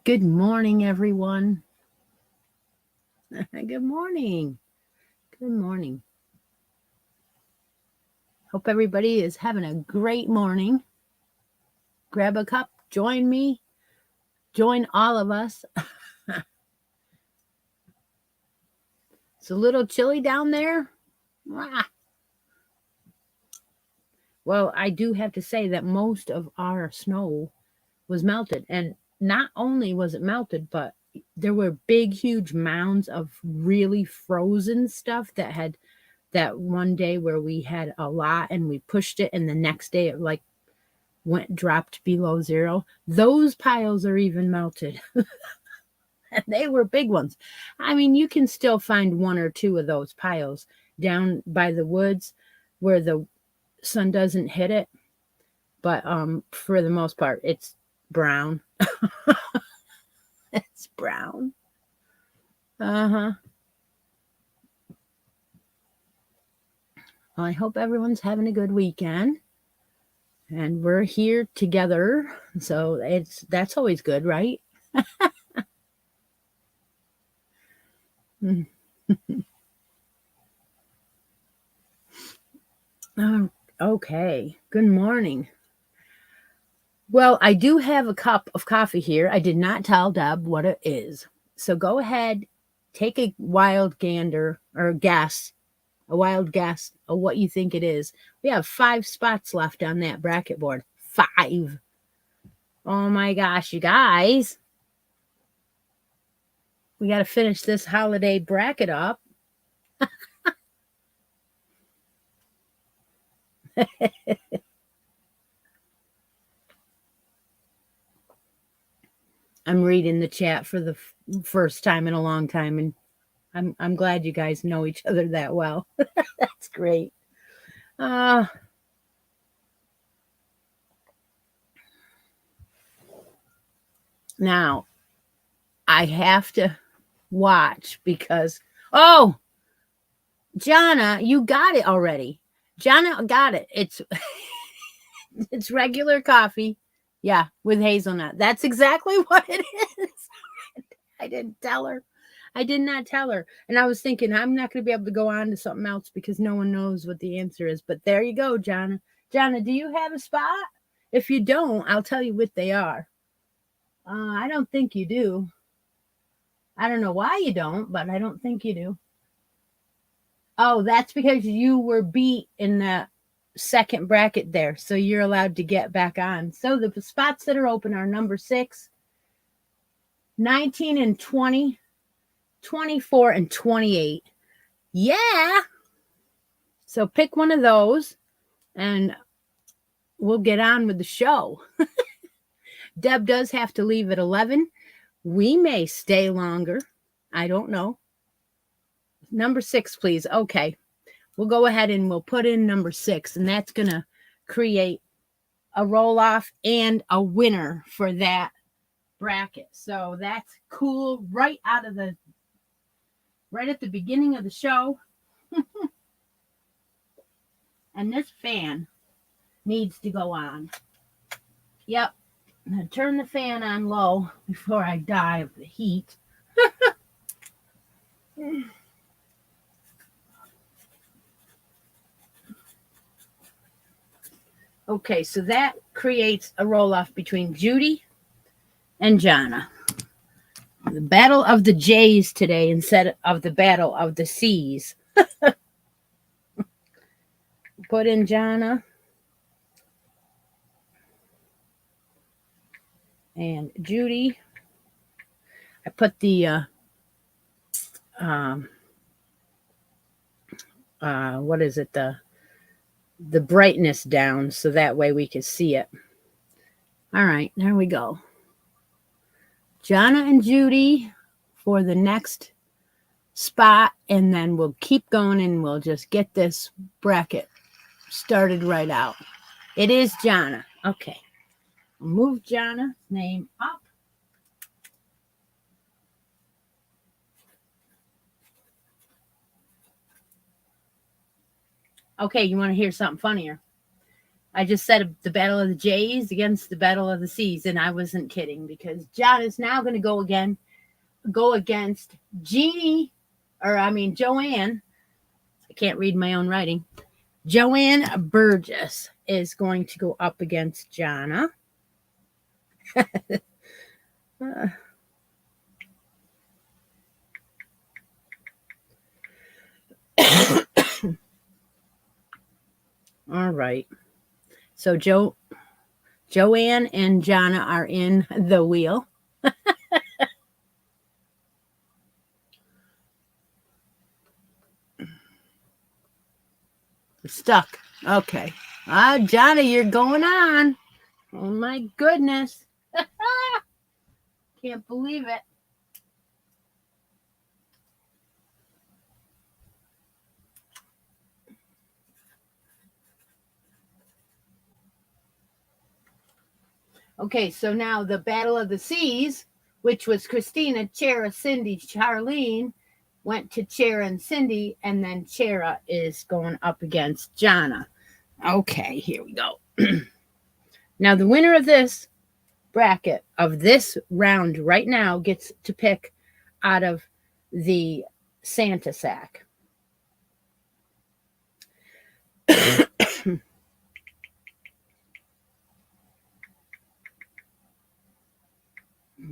Good morning, everyone. Good morning. Good morning. Hope everybody is having a great morning. Grab a cup, join me, join all of us. It's a little chilly down there. Well, I do have to say that most of our snow was melted. And not only was it melted, but there were big, huge mounds of really frozen stuff that one day where we had a lot and we pushed it, and the next day it dropped below zero. Those piles are even melted. And they were big ones. I mean, you can still find one or two of those piles down by the woods where the sun doesn't hit it, but for the most part it's brown. It's brown. Uh-huh. Well, I hope everyone's having a good weekend. And we're here together. So that's always good, right? Okay. Good morning. Well, I do have a cup of coffee here. I did not tell Deb what it is. So go ahead, take a wild gander or guess, a wild guess of what you think it is. We have 5 spots left on that bracket board. 5. Oh my gosh, you guys. We got to finish this holiday bracket up. I'm reading the chat for the first time in a long time, and I'm glad you guys know each other that well. That's great. Now I have to watch because Jana, you got it already. Jana got it. It's regular coffee. Yeah, with hazelnut. That's exactly what it is. I didn't tell her. I did not tell her. And I was thinking, I'm not going to be able to go on to something else because no one knows what the answer is. But there you go, Jana. Jana, do you have a spot? If you don't, I'll tell you what they are. I don't think you do. I don't know why you don't, but I don't think you do. Oh, that's because you were beat in the second bracket there. So you're allowed to get back on. So the spots that are open are number 6, 19 and 20, 24 and 28. Yeah. So pick one of those and we'll get on with the show. Deb does have to leave at 11. We may stay longer. I don't know. Number 6, please. Okay. We'll go ahead and we'll put in number 6, and that's going to create a roll off and a winner for that bracket. So that's cool right at the beginning of the show. And this fan needs to go on. Yep. I'm going to turn the fan on low before I die of the heat. Okay, so that creates a roll-off between Judy and Jana. The battle of the J's today instead of the battle of the C's. Put in Jana. And Judy. I put the what is it, the brightness down so that way we can see it. All right, there we go. Jana and Judy for the next spot, and then we'll keep going and we'll just get this bracket started right out. It is Jana. Okay. I'll move Jana's name up. Okay, you want to hear something funnier? I just said the Battle of the J's against the Battle of the C's, and I wasn't kidding because John is now going to go against Joanne. I can't read my own writing. Joanne Burgess is going to go up against Jonna. All right. So Joanne and Jonna are in the wheel. Stuck. Okay. Jonna, you're going on. Oh my goodness. Can't believe it. Okay, so now the Battle of the Seas, which was Christina, Chera, Cindy, Charlene, went to Chera and Cindy, and then Chera is going up against Jonna. Okay, here we go. Now, the winner of this bracket, of this round right now, gets to pick out of the Santa sack.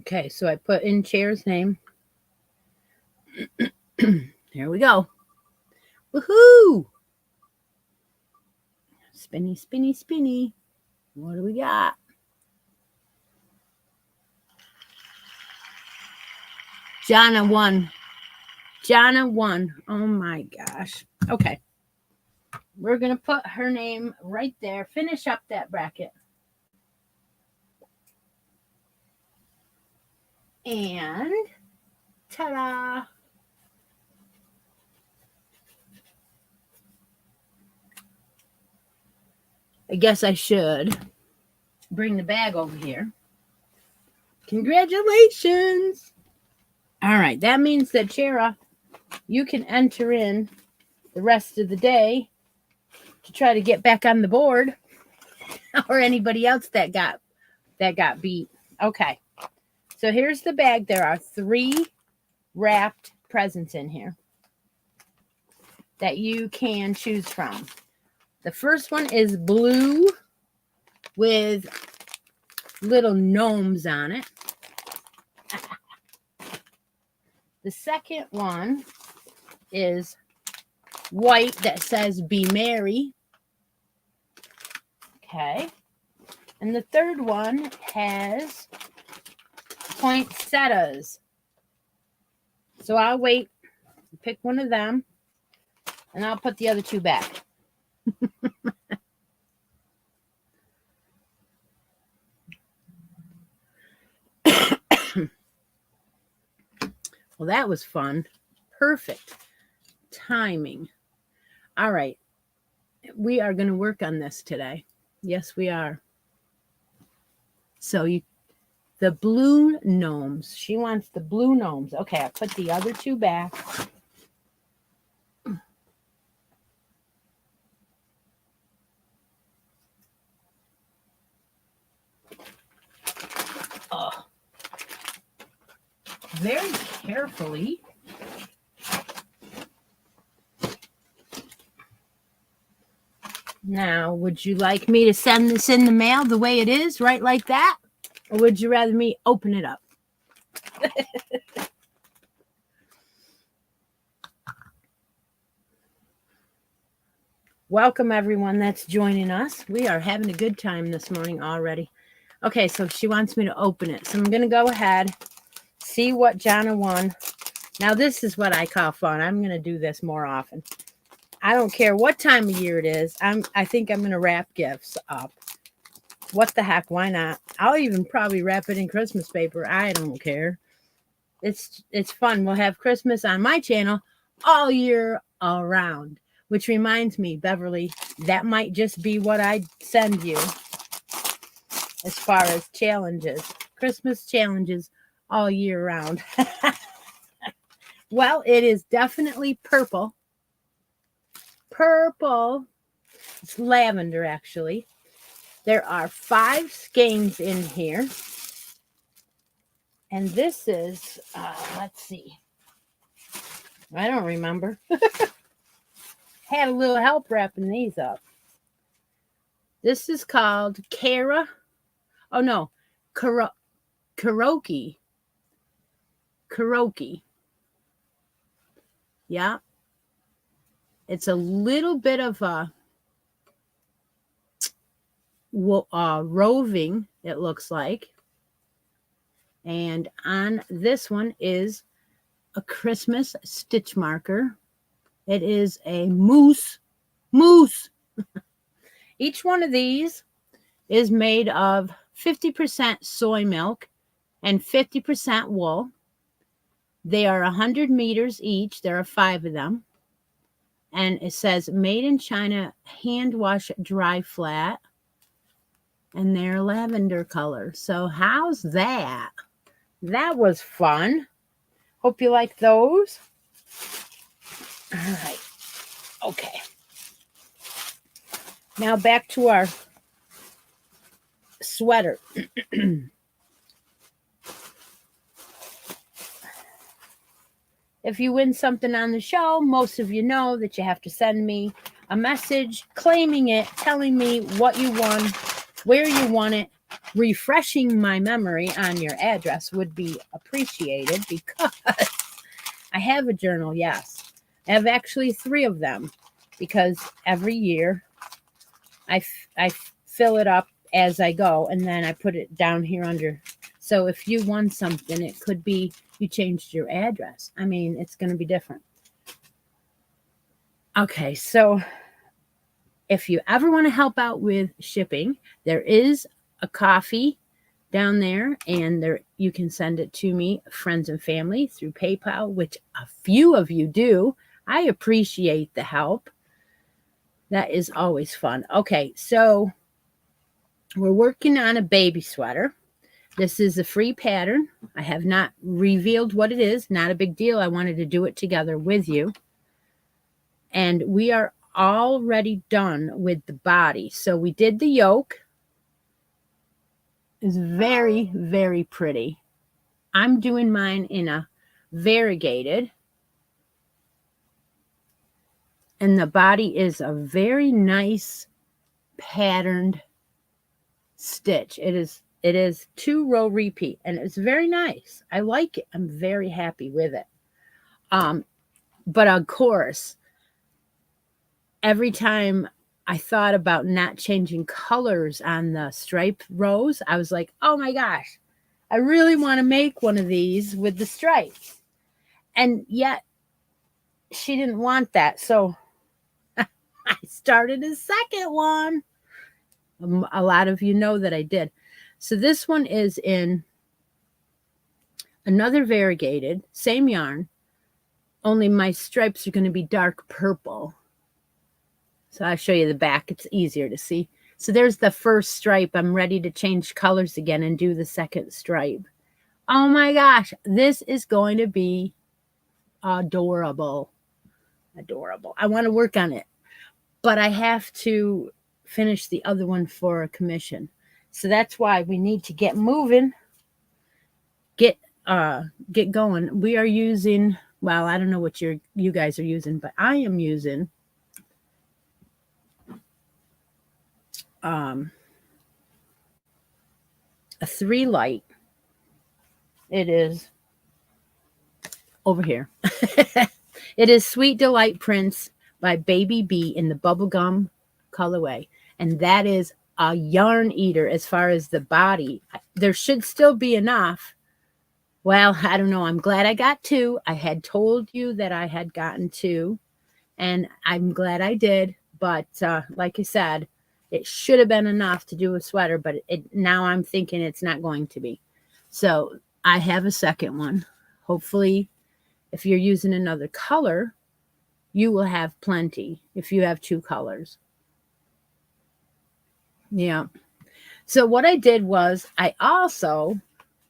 Okay, so I put in Chera's name. Here we go. Woohoo! Spinny, spinny, spinny. What do we got? Jonna won. Jonna won. Oh my gosh. Okay. We're going to put her name right there. Finish up that bracket. And ta-da! I guess I should bring the bag over here. Congratulations! All right, that means that Chera, you can enter in the rest of the day to try to get back on the board, or anybody else that got beat. Okay, so here's the bag. There are 3 wrapped presents in here that you can choose from. The first one is blue with little gnomes on it. The second one is white that says "Be Merry." Okay. And the third one has poinsettias. So I'll wait, pick one of them, and I'll put the other 2 back. Well, that was fun. Perfect timing. All right. We are going to work on this today. Yes, we are. So the blue gnomes. She wants the blue gnomes. Okay, I put the other 2 back. Oh. Very carefully. Now, would you like me to send this in the mail the way it is, right like that? Or would you rather me open it up? Welcome, everyone that's joining us. We are having a good time this morning already. Okay, so she wants me to open it. So I'm going to go ahead, see what Jonna won. Now, this is what I call fun. I'm going to do this more often. I don't care what time of year it is. I think I'm going to wrap gifts up. What the heck? Why not? I'll even probably wrap it in Christmas paper. I don't care. It's fun. We'll have Christmas on my channel all year around. Which reminds me, Beverly, that might just be what I send you as far as challenges. Christmas challenges all year round. Well, it is definitely purple. Purple. It's lavender, actually. There are 5 skeins in here. And this is, let's see. I don't remember. Had a little help wrapping these up. This is called Kara. Oh, no. Karaoke. Yeah. It's a little bit of a roving, it looks like. And on this one is a Christmas stitch marker. It is a moose. Each one of these is made of 50% soy milk and 50% wool. They are 100 meters each. There are 5 of them. And it says made in China, hand wash, dry flat. And they're lavender color. So how's that? That was fun. Hope you like those. All right. Okay. Now back to our sweater. If you win something on the show, most of you know that you have to send me a message claiming it, telling me what you won, where you won it. Refreshing my memory on your address would be appreciated because I have a journal, yes. I have actually 3 of them because every year I fill it up as I go and then I put it down here under. So if you won something, it could be you changed your address. I mean, it's going to be different. Okay, so if you ever want to help out with shipping, there is a coffee down there, and there you can send it to me, friends and family, through PayPal, which a few of you do. I appreciate the help. That is always fun. Okay, so we're working on a baby sweater. This is a free pattern. I have not revealed what it is. Not a big deal. I wanted to do it together with you. And we are already done with the body. So we did the yoke. It's very, very pretty. I'm doing mine in a variegated. And the body is a very nice patterned stitch. It is 2-row repeat, and it's very nice. I like it. I'm very happy with it. But of course, every time I thought about not changing colors on the stripe rows, I was like, oh my gosh, I really want to make one of these with the stripes. And yet she didn't want that. So I started a second one. A lot of you know that I did. So this one is in another variegated, same yarn, only my stripes are going to be dark purple. So I'll show you the back. It's easier to see. So there's the first stripe. I'm ready to change colors again and do the second stripe. Oh my gosh, this is going to be adorable. Adorable. I want to work on it, but I have to finish the other one for a commission. So that's why we need to get moving, get going. We are using, well, I don't know what you guys are using, but I am using a 3 light. It is over here. It is Sweet Delight Prints by Baby B in the bubblegum colorway. And that is a yarn eater as far as the body. There should still be enough. Well, I don't know. I'm glad I got 2. I had told you that I had gotten 2, and I'm glad I did. But like I said, it should have been enough to do a sweater, but now I'm thinking it's not going to be. So I have a second one. Hopefully, if you're using another color, you will have plenty if you have 2 colors. Yeah. So what I did was I also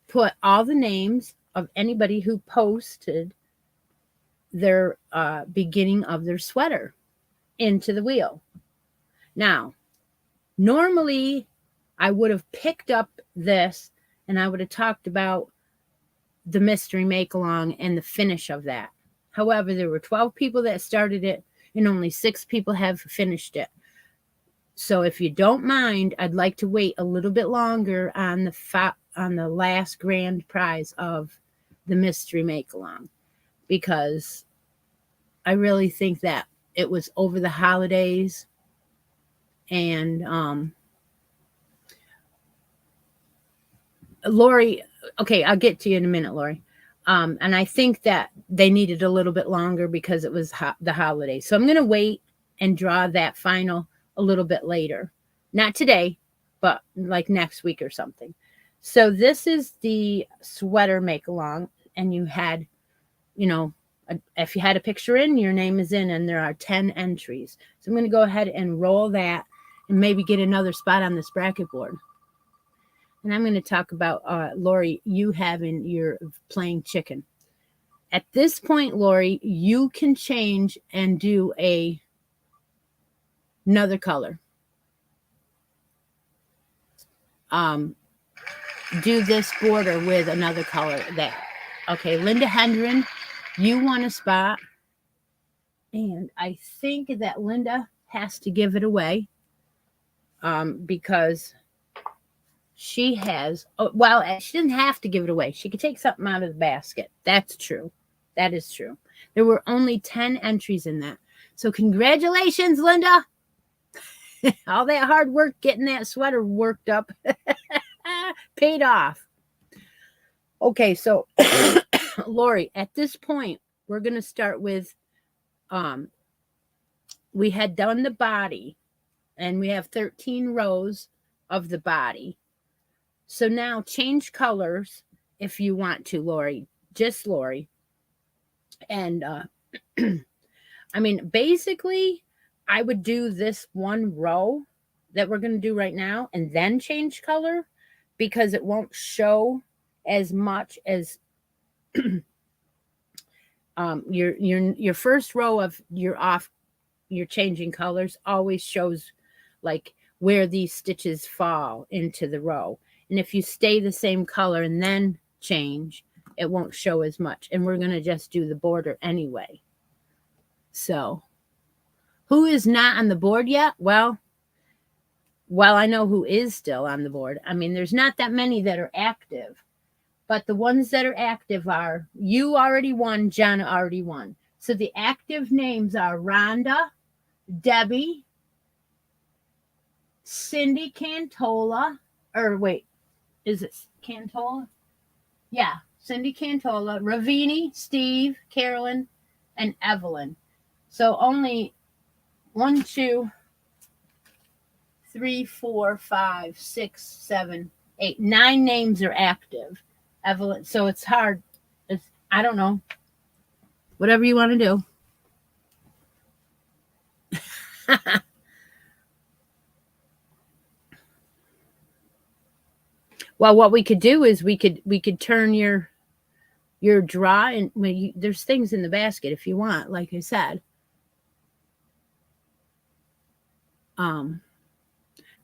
put all the names of anybody who posted their beginning of their sweater into the wheel. Now, normally I would have picked up this and I would have talked about the mystery make along and the finish of that. However, there were 12 people that started it and only 6 people have finished it. So if you don't mind, I'd like to wait a little bit longer on the last grand prize of the mystery make along, because I really think that it was over the holidays, and Lori, okay, I'll get to you in a minute, Lori. And I think that they needed a little bit longer because it was the holidays. So I'm going to wait and draw that final a little bit later. Not today, but like next week or something. So this is the sweater make along, and you had, if you had a picture in, your name is in, and there are 10 entries. So I'm going to go ahead and roll that and maybe get another spot on this bracket board. And I'm going to talk about, Lori, you having your playing chicken. At this point, Lori, you can change and do another color. Do this border with another color. Okay, Linda Hendren, you won a spot. And I think that Linda has to give it away because she has, she didn't have to give it away. She could take something out of the basket. That's true. That is true. There were only 10 entries in that. So congratulations, Linda. All that hard work getting that sweater worked up paid off. Okay, so Lori, at this point, we're going to start with, we had done the body, and we have 13 rows of the body. So now change colors if you want to, Lori, just Lori. And I mean, basically, I would do this one row that we're going to do right now and then change color, because it won't show as much as your first row of your changing colors always shows like where these stitches fall into the row. And if you stay the same color and then change, it won't show as much. And we're going to just do the border anyway. So who is not on the board yet? Well, I know who is still on the board. I mean, there's not that many that are active, but the ones that are active are, you already won, Jana already won. So the active names are Rhonda, Debbie, Cindy Cantola, or wait, is it Cantola? Yeah, Cindy Cantola, Ravini, Steve, Carolyn, and Evelyn. So only 1, 2, 3, 4, 5, 6, 7, 8, 9 names are active. Evelyn, so it's hard. I don't know. Whatever you want to do. Well, what we could do is we could turn your draw, and there's things in the basket if you want, like I said.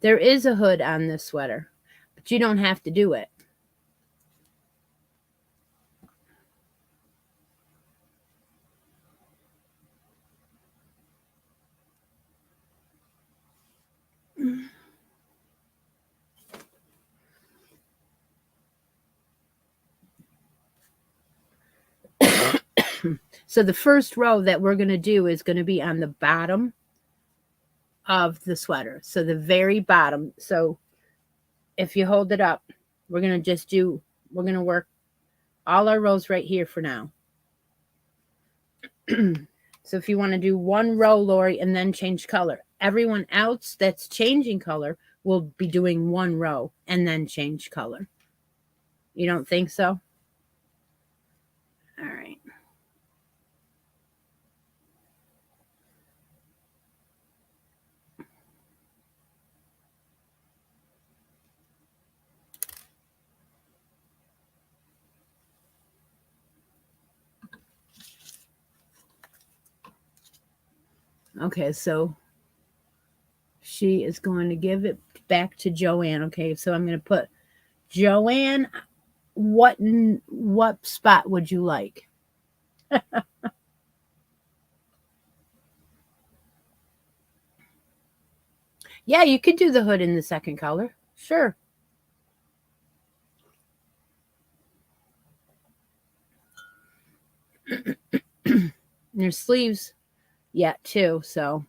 There is a hood on this sweater, but you don't have to do it. So the first row that we're going to do is going to be on the bottom of the sweater. So the very bottom. So if you hold it up, we're going to work all our rows right here for now. So if you want to do one row, Lori, and then change color, everyone else that's changing color will be doing one row and then change color. You don't think so? All right. Okay, so she is going to give it back to Joanne. Okay, so I'm going to put Joanne. What spot would you like? Yeah, you could do the hood in the second color. Sure. There's sleeves yet too, so.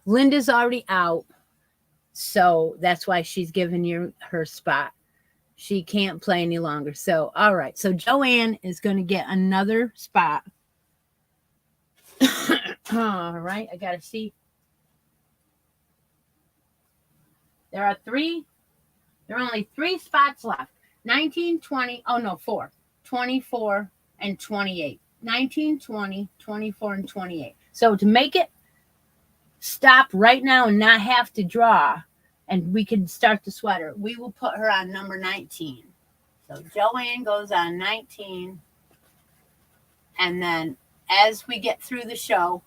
Linda's already out, so that's why she's giving you her spot. She can't play any longer. So, all right. So Joanne is going to get another spot. All right. I got to see. There are only 3 spots left. 19, 20. Oh, no, 4. 24 and 28. 19, 20, 24, and 28. So to make it stop right now and not have to draw, and we can start the sweater, we will put her on number 19. So Joanne goes on 19. And then as we get through the show,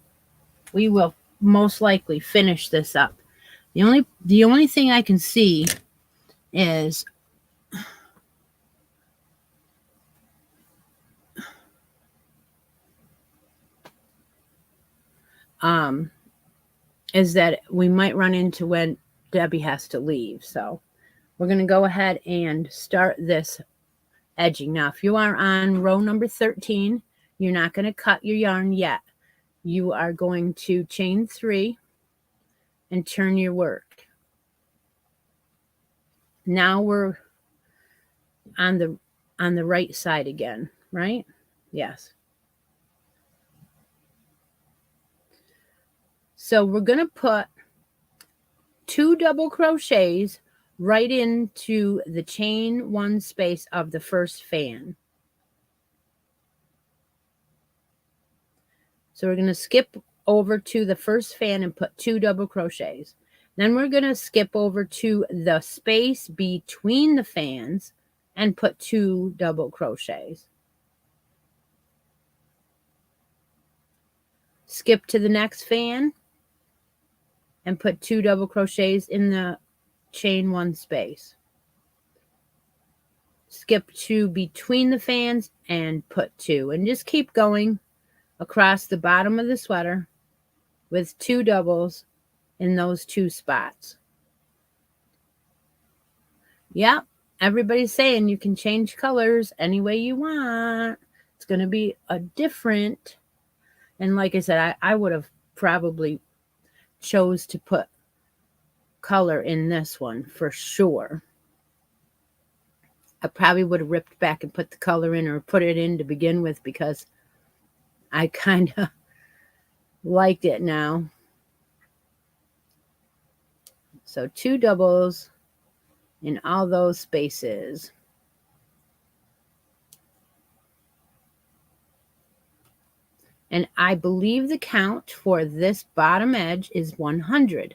we will most likely finish this up. The only thing I can see is that we might run into when Debbie has to leave. So we're going to go ahead and start this edging. Now, if you are on row number 13, you're not going to cut your yarn yet. You are going to chain 3 and turn your work. Now we're on the right side again, right? Yes. So we're going to put 2 double crochets right into the chain 1 space of the first fan. So we're going to skip over to the first fan and put 2 double crochets. Then we're going to skip over to the space between the fans and put 2 double crochets. Skip to the next fan and put 2 double crochets in the chain 1 space. Skip to between the fans and put 2, and just keep going across the bottom of the sweater with 2 doubles in those 2 spots. Yep, everybody's saying you can change colors any way you want. It's going to be a different, and like I said, I would have probably chose to put color in this one for sure. I probably would have ripped back and put the color in, or put it in to begin with, because I kind of liked it now. So 2 doubles in all those spaces. And I believe the count for this bottom edge is 100.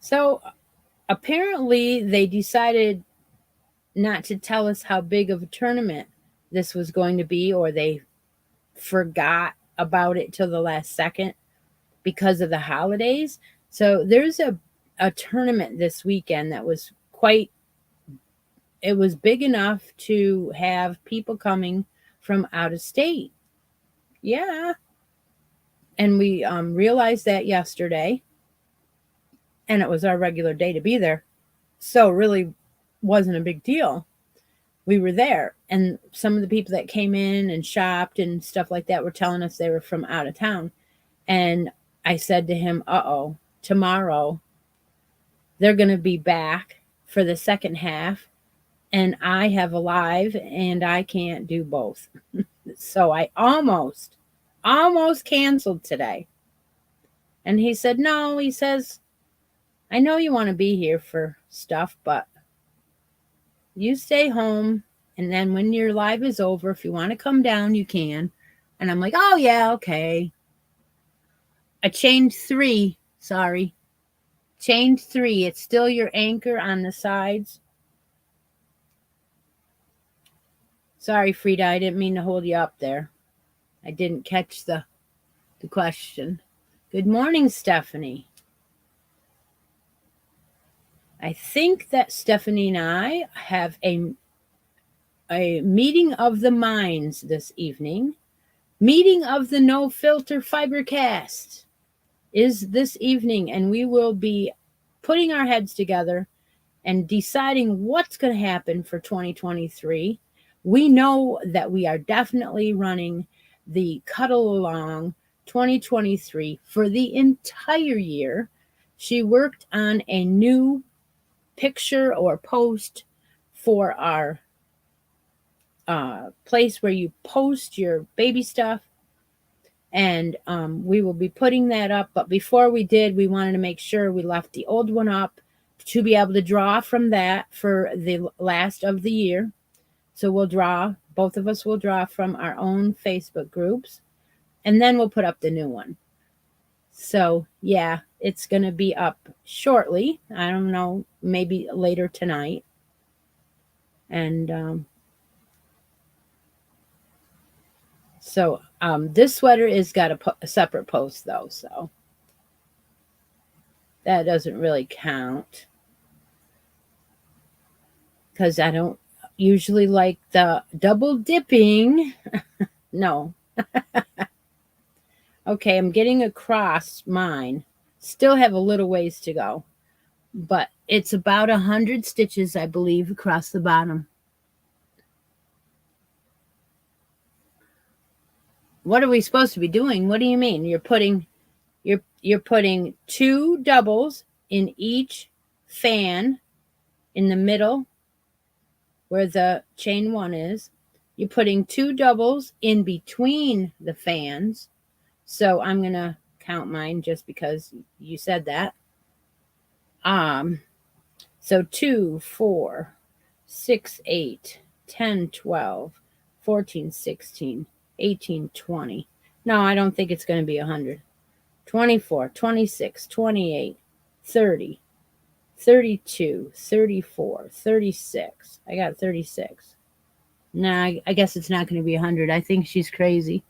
So apparently they decided not to tell us how big of a tournament this was going to be, or they forgot about it till the last second because of the holidays. So there's a tournament this weekend that was it was big enough to have people coming from out of state. Yeah. And we realized that yesterday, and it was our regular day to be there. So it really wasn't a big deal. We were there, and some of the people that came in and shopped and stuff like that were telling us they were from out of town. And I said to him, uh-oh, tomorrow they're going to be back for the second half, and I have a live, and I can't do both. So I almost canceled today. And he said, no, he says, I know you want to be here for stuff, but you stay home. And then when your live is over, if you want to come down, you can. And I'm like, oh, yeah, okay. I chained 3. Sorry. Chained 3. It's still your anchor on the sides. Sorry, Frida. I didn't mean to hold you up there. I didn't catch the question. Good morning, Stephanie. I think that Stephanie and I have a meeting of the minds this evening. Meeting of the No Filter Fibercast is this evening, and we will be putting our heads together and deciding what's going to happen for 2023. We know that we are definitely running the Cuddle Along 2023 for the entire year. She worked on a new picture or post for our place where you post your baby stuff, and we will be putting that up. But before we did, we wanted to make sure we left the old one up to be able to draw from that for the last of the year. So we'll draw, both of us will draw from our own Facebook groups, and then we'll put up the new one. So yeah, it's going to be up shortly. I don't know, maybe later tonight. And so this sweater is got a separate post though, so that doesn't really count because I don't usually like the double dipping. No. Okay, I'm getting across mine. Still have a little ways to go, but it's about 100 stitches, I believe, across the bottom. What are we supposed to be doing? What do you mean? You're putting 2 doubles in each fan in the middle where the chain 1 is. You're putting 2 doubles in between the fans. So I'm going to count mine just because you said that. So 2, 4, 6, 8, 10, 12, 14, 16, 18, 20. No, I don't think it's going to be 100. 24, 26, 28, 30, 32, 34, 36. I got 36. Nah, I guess it's not going to be 100. I think she's crazy.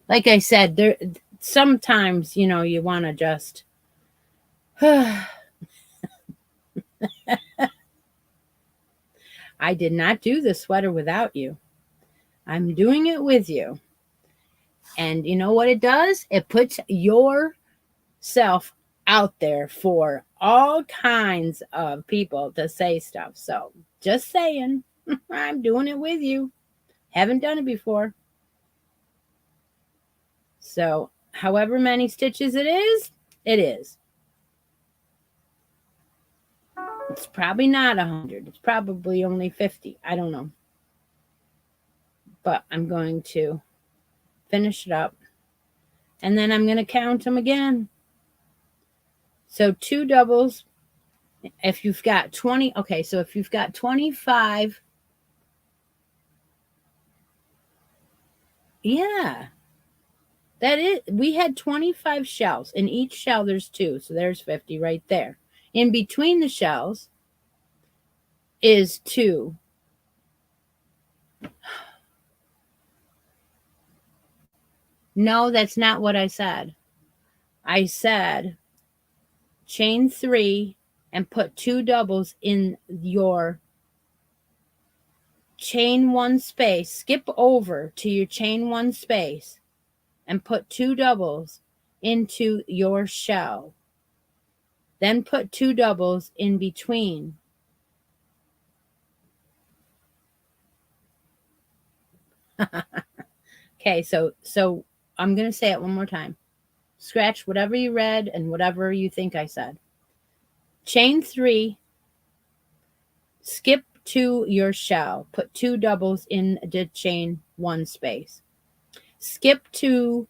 Like I said, there sometimes, you want to just I did not do the sweater without you. I'm doing it with you. And you know what it does? It puts yourself out there for all kinds of people to say stuff. So just saying, I'm doing it with you. Haven't done it before. So however many stitches it is, it is. It's probably not 100. It's probably only 50. I don't know. But I'm going to finish it up. And then I'm going to count them again. So 2 doubles. If you've got 20. Okay, so if you've got 25. Yeah. That is, we had 25 shells. In each shell, there's 2. So there's 50 right there. In between the shells is 2. No, that's not what I said. I said chain 3 and put 2 doubles in your chain 1 space. Skip over to your chain 1 space and put 2 doubles into your shell. Then put 2 doubles in between. Okay, so I'm going to say it one more time. Scratch whatever you read and whatever you think I said. Chain 3, skip to your shell. Put 2 doubles in the chain 1 space. Skip to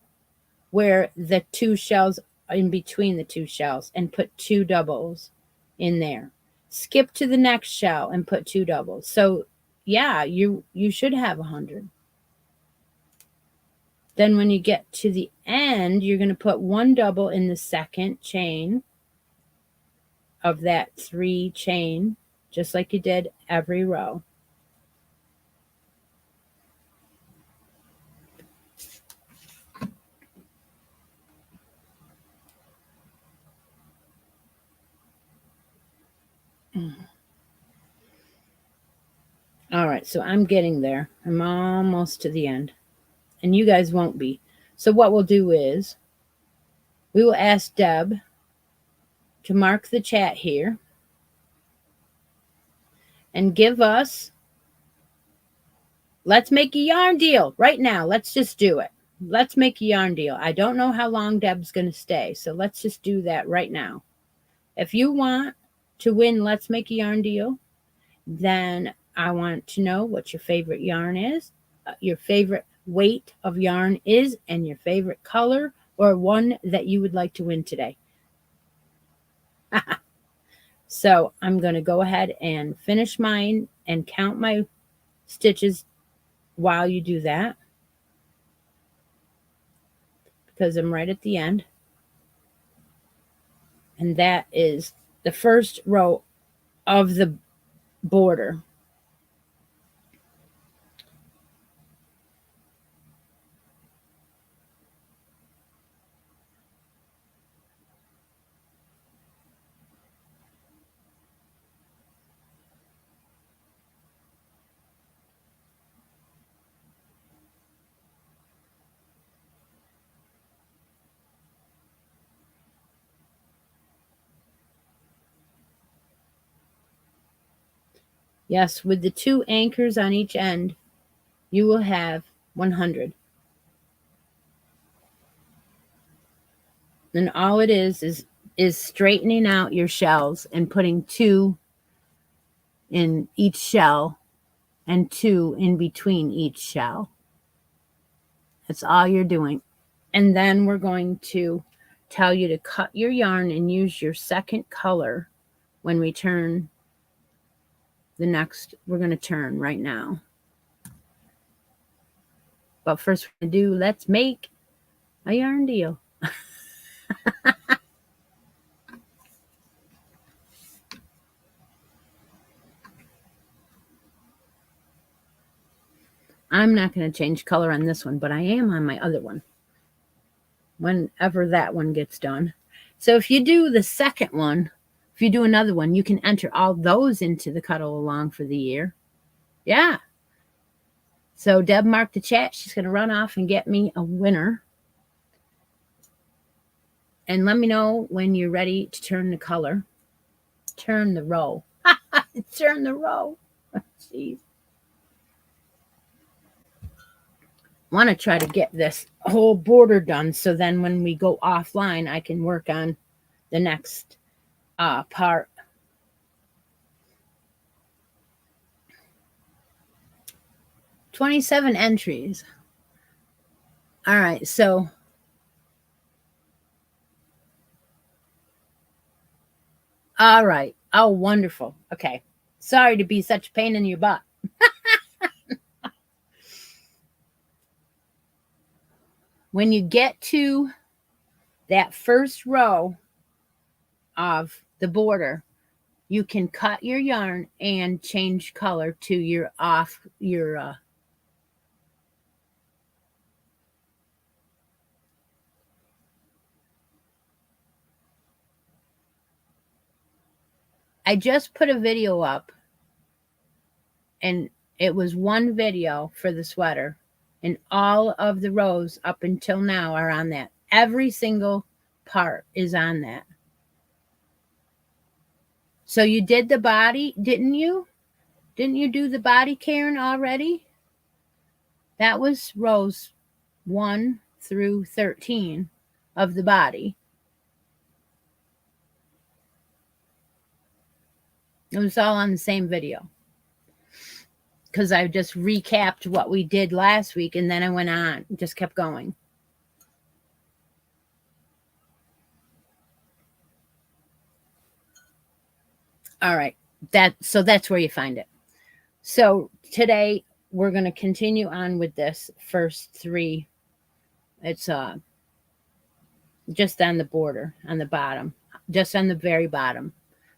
where the 2 shells in between the 2 shells and put 2 doubles in there. Skip to the next shell and put 2 doubles. So yeah, you should have 100. Then when you get to the end, you're going to put 1 double in the second chain of that 3 chain, just like you did every row. All right, so I'm getting there. I'm almost to the end, and you guys won't be. So what we'll do is we will ask Deb to mark the chat here and give us, let's make a yarn deal right now. Let's just do it. Let's make a yarn deal. I don't know how long Deb's going to stay, so let's just do that right now. If you want to win Let's Make a Yarn Deal, then I want to know what your favorite yarn is, your favorite weight of yarn is, and your favorite color, or one that you would like to win today. So I'm going to go ahead and finish mine and count my stitches while you do that, because I'm right at the end. And that is the first row of the border. Yes, with the 2 anchors on each end, you will have 100. And all it is straightening out your shells and putting 2 in each shell and 2 in between each shell. That's all you're doing. And then we're going to tell you to cut your yarn and use your second color when we turn the next. We're going to turn right now. But first we're going to do, let's make a yarn deal. I'm not going to change color on this one, but I am on my other one whenever that one gets done. So if you do the second one, if you do another one, you can enter all those into the cuddle along for the year. Yeah. So Deb marked the chat. She's going to run off and get me a winner. And let me know when you're ready to turn the color. Turn the row. Turn the row. Jeez. Want to try to get this whole border done, so then when we go offline, I can work on the next part. $27 entries. All right, so all right. Oh, wonderful. Okay. Sorry to be such a pain in your butt. When you get to that first row of the border, you can cut your yarn and change color to your I just put a video up, and it was one video for the sweater, and all of the rows up until now are on that. Every single part is on that. So you did the body, didn't you? Didn't you do the body, Karen, already? That was rows 1 through 13 of the body. It was all on the same video, because I just recapped what we did last week, and then I went on, just kept going. All right. So that's where you find it. So today we're going to continue on with this first three. It's just on the border, on the bottom, just on the very bottom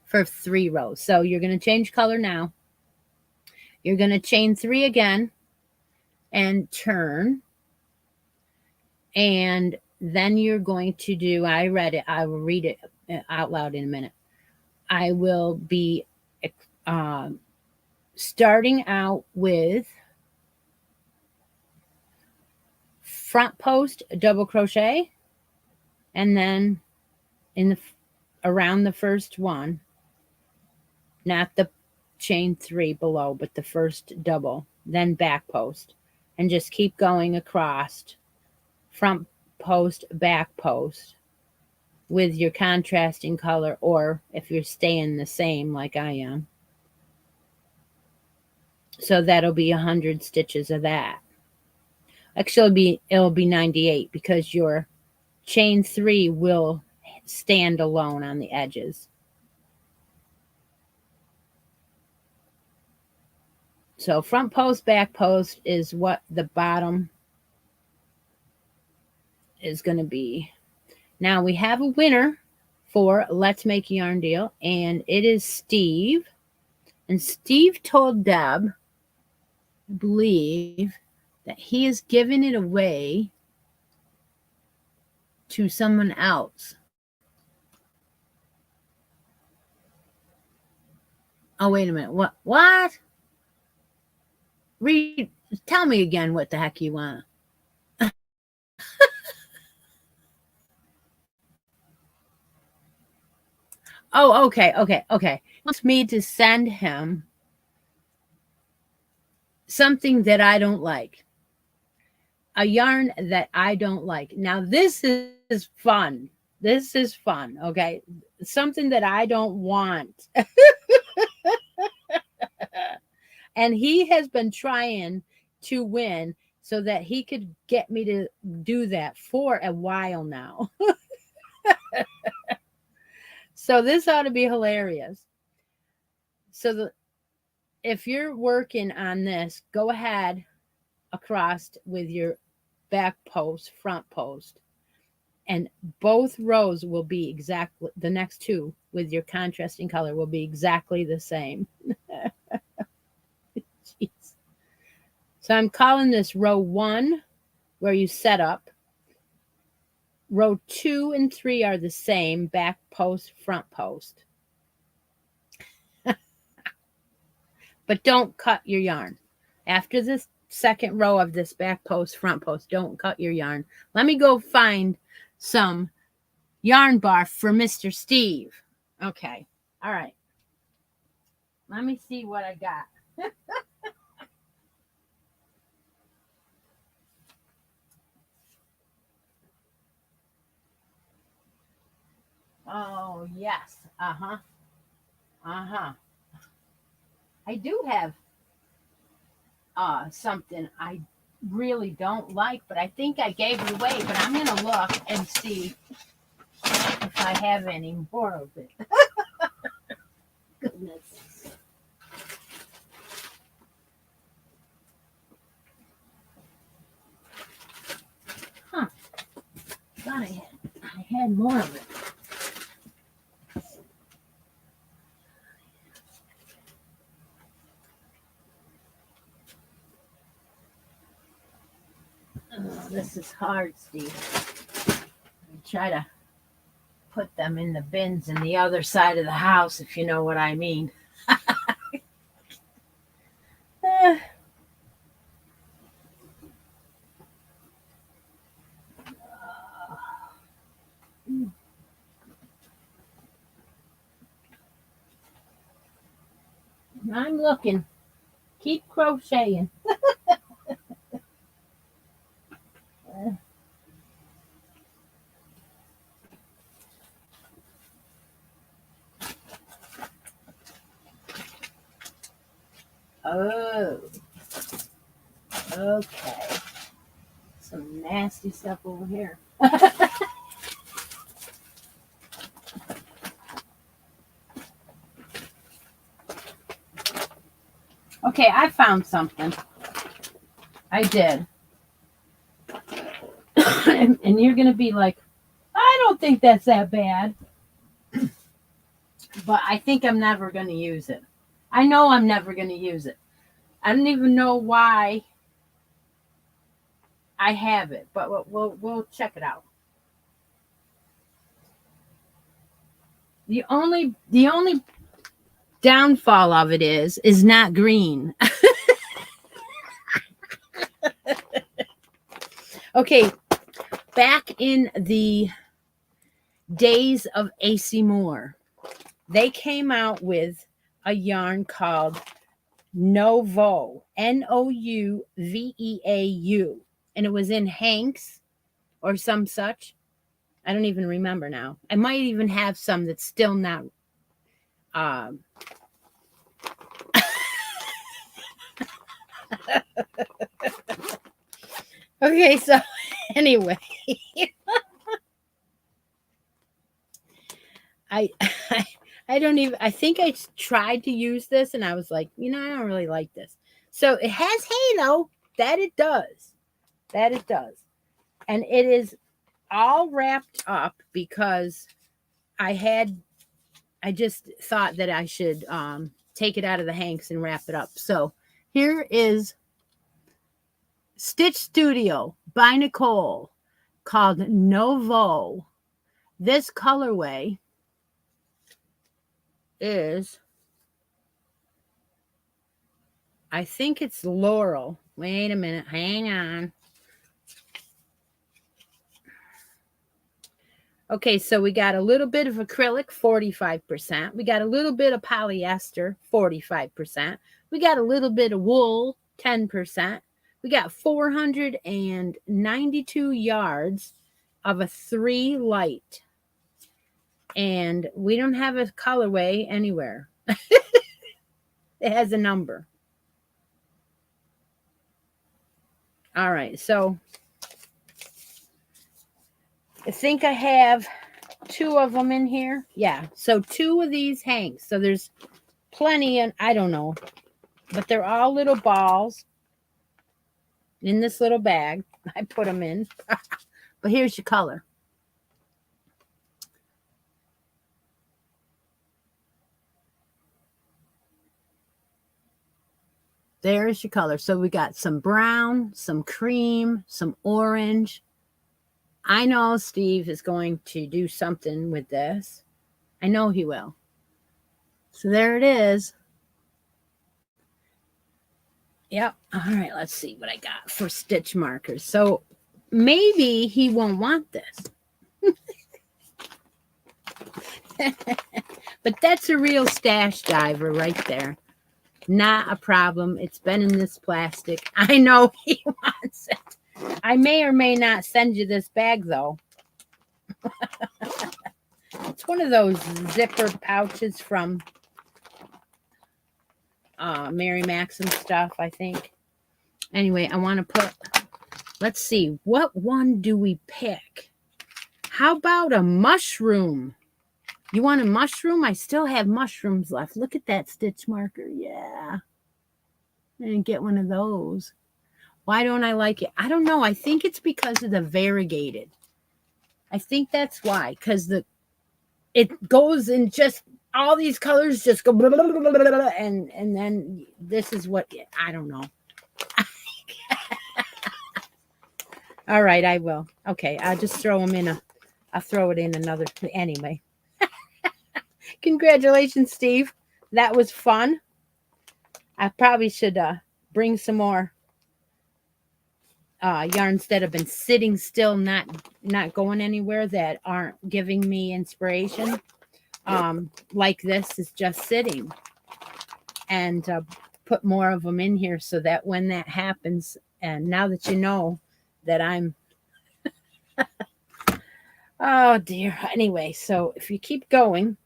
for 3 rows. So you're going to change color now. You're going to chain 3 again and turn. And then you're going to do, I read it, I will read it out loud in a minute. I will be starting out with front post double crochet, and then in the around the first one, not the chain 3 below, but the first double, then back post, and just keep going across front post, back post with your contrasting color, or if you're staying the same like I am. So that'll be 100 stitches of that. Actually, it'll be 98 because your chain 3 will stand alone on the edges. So front post, back post is what the bottom is going to be. Now we have a winner for Let's Make a Yarn Deal, and it is Steve. And Steve told Deb, I believe, that he is giving it away to someone else. Oh, wait a minute. What? Tell me again what the heck you want. Oh, okay. He wants me to send him something that I don't like. A yarn that I don't like. Now, this is fun. This is fun, okay? Something that I don't want. And he has been trying to win so that he could get me to do that for a while now. So this ought to be hilarious. So if you're working on this, go ahead across with your back post, front post, and both rows will be exactly, the next 2 with your contrasting color will be exactly the same. Jeez. So I'm calling this row 1 where you set up. Row 2 and 3 are the same, back post, front post. But don't cut your yarn. After this second row of this back post, front post, don't cut your yarn. Let me go find some yarn barf for Mr. Steve. Okay. All right. Let me see what I got. Oh, yes. Uh-huh. I do have something I really don't like, but I think I gave it away. But I'm going to look and see if I have any more of it. Goodness. Huh. Thought I had more of it. Oh, this is hard, Steve. I try to put them in the bins in the other side of the house, if you know what I mean. I'm looking. Keep crocheting. Oh, okay. Some nasty stuff over here. Okay, I found something. I did. And you're going to be like, I don't think that's that bad. But I think I'm never going to use it. I know I'm never going to use it. I don't even know why I have it, but we'll check it out. The only downfall of it is not green. Okay, back in the days of AC Moore, they came out with a yarn called Novo, Nouveau, and it was in Hanks or some such. I don't even remember now. I might even have some that's still not. Um, okay, so anyway, I, I I don't even. I think I tried to use this, and I was like, I don't really like this. So it has halo. That it does. That it does, and it is all wrapped up because I had. I just thought that I should take it out of the hanks and wrap it up. So here is Stitch Studio by Nicole called Novo. This colorway is, I think it's Laurel. Wait a minute. Hang on. Okay, so we got a little bit of acrylic, 45%. We got a little bit of polyester, 45%. We got a little bit of wool, 10%. We got 492 yards of a 3 light. And we don't have a colorway anywhere. It has a number. All right, so I think I have 2 of them in here. Yeah, so 2 of these hanks. So there's plenty, and I don't know, but they're all little balls in this little bag. I put them in. But here's your color. There's your color. So we got some brown, some cream, some orange. I know Steve is going to do something with this. I know he will. So there it is. Yep. All right, let's see what I got for stitch markers. So maybe he won't want this. But that's a real stash diver right there. Not a problem. It's been in this plastic. I know he wants it. I may or may not send you this bag, though. It's one of those zipper pouches from Mary Maxim stuff, I think. Anyway, I want to put, let's see, what one do we pick? How about a mushroom? You want a mushroom? I still have mushrooms left. Look at that stitch marker. Yeah. I didn't get one of those. Why don't I like it? I don't know. I think it's because of the variegated. I think that's why. Because it goes in just all these colors just go blah, blah, blah, blah, blah, blah, and then this is what, I don't know. All right, I will. Okay, I'll just throw them in I'll throw it in another, anyway. Congratulations, Steve. That was fun. I probably should bring some more yarns that have been sitting still, not going anywhere, that aren't giving me inspiration. Like this is just sitting, and put more of them in here so that when that happens, and now that you know that I'm oh dear. Anyway, so if you keep going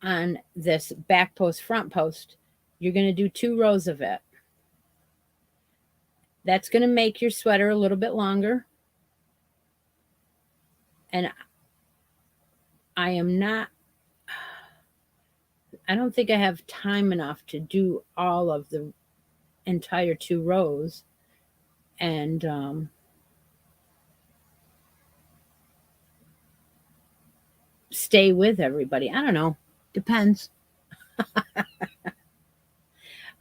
on this back post, front post, you're going to do 2 rows of it. That's going to make your sweater a little bit longer. And I I don't think I have time enough to do all of the entire 2 rows and stay with everybody. I don't know. Depends.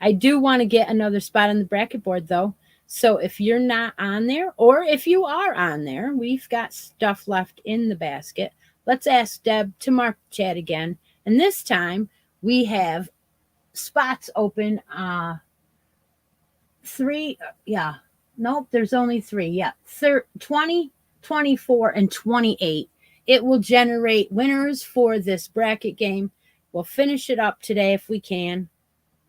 I do want to get another spot on the bracket board though. So if you're not on there, or if you are on there, we've got stuff left in the basket. Let's ask Deb to mark the chat again. And this time we have spots open. 3. Yeah. Nope. There's only 3. Yeah. 20, 24, and 28. It will generate winners for this bracket game. We'll finish it up today if we can.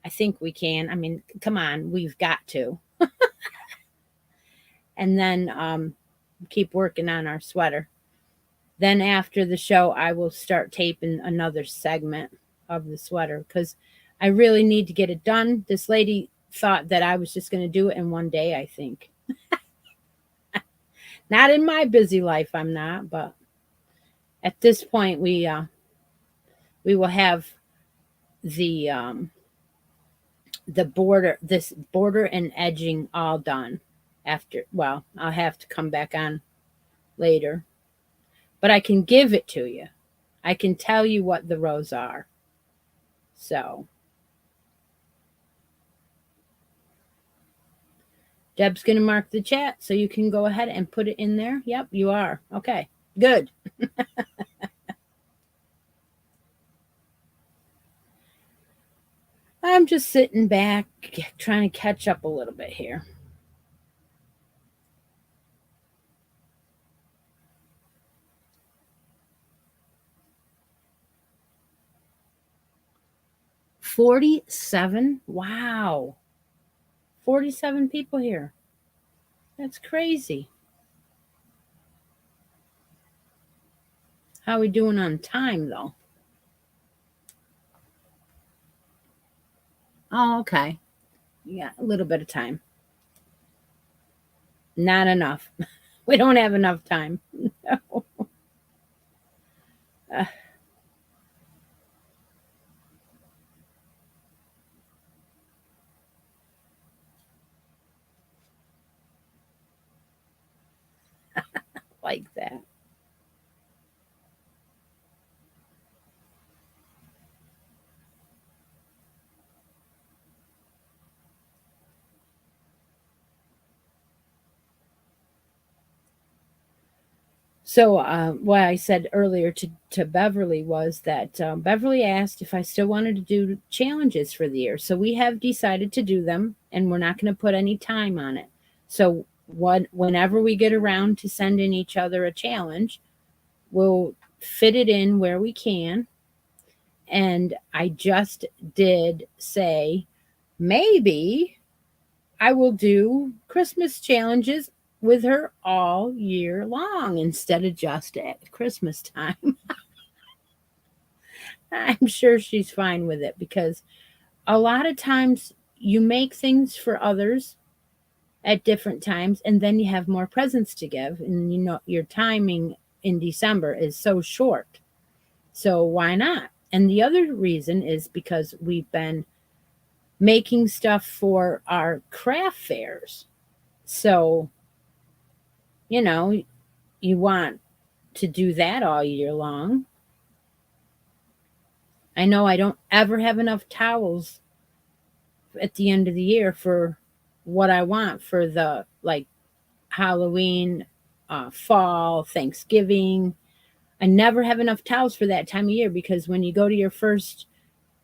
I think we can. I mean, come on, we've got to. And then keep working on our sweater. Then after the show, I will start taping another segment of the sweater because I really need to get it done. This lady thought that I was just going to do it in one day, I think. Not in my busy life, I'm not, but at this point, we will have the border and edging all done after. Well, I'll have to come back on later, but I can give it to you. I can tell you what the rows are. So Deb's going to mark the chat so you can go ahead and put it in there. Yep, you are. Okay, good. I'm just sitting back, trying to catch up a little bit here. $47. Wow. 47 people here. That's crazy. How are we doing on time, though? Oh, okay. Yeah, a little bit of time. Not enough. We don't have enough time. No. Like that. So what I said earlier to Beverly was that Beverly asked if I still wanted to do challenges for the year. So we have decided to do them, and we're not going to put any time on it. So whenever we get around to sending each other a challenge, we'll fit it in where we can. And I just did say, maybe I will do Christmas challenges with her all year long instead of just at Christmas time. I'm sure she's fine with it because a lot of times you make things for others at different times and then you have more presents to give, and you know your timing in December is so short. So why not? And the other reason is because we've been making stuff for our craft fairs. So you know, you want to do that all year long. I know I don't ever have enough towels at the end of the year for what I want for the like Halloween, fall, Thanksgiving. I never have enough towels for that time of year because when you go to your first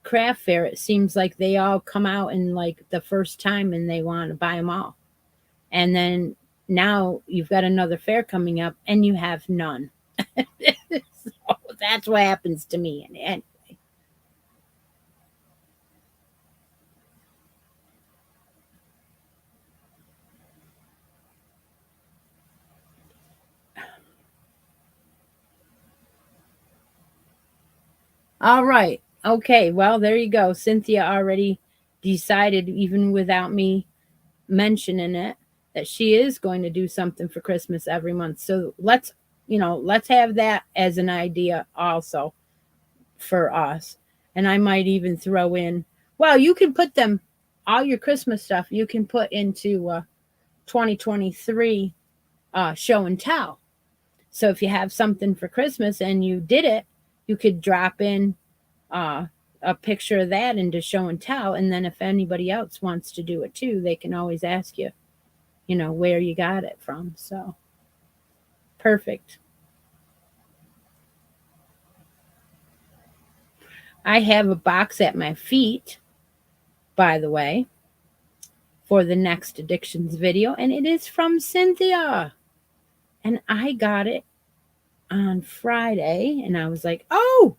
craft fair, it seems like they all come out in like the first time and they want to buy them all. And then now you've got another fair coming up and you have none. So that's what happens to me. Anyway. All right. Okay. Well, there you go. Cynthia already decided, even without me mentioning it, that she is going to do something for Christmas every month. So let's have that as an idea also for us. And I might even throw in, well, you can put them, all your Christmas stuff, you can put into 2023 show and tell. So if you have something for Christmas and you did it, you could drop in a picture of that into show and tell. And then if anybody else wants to do it too, they can always ask you, where you got it from. So perfect. I have a box at my feet, by the way, for the next addictions video, and it is from Cynthia. And I got it on Friday, and I was like, oh!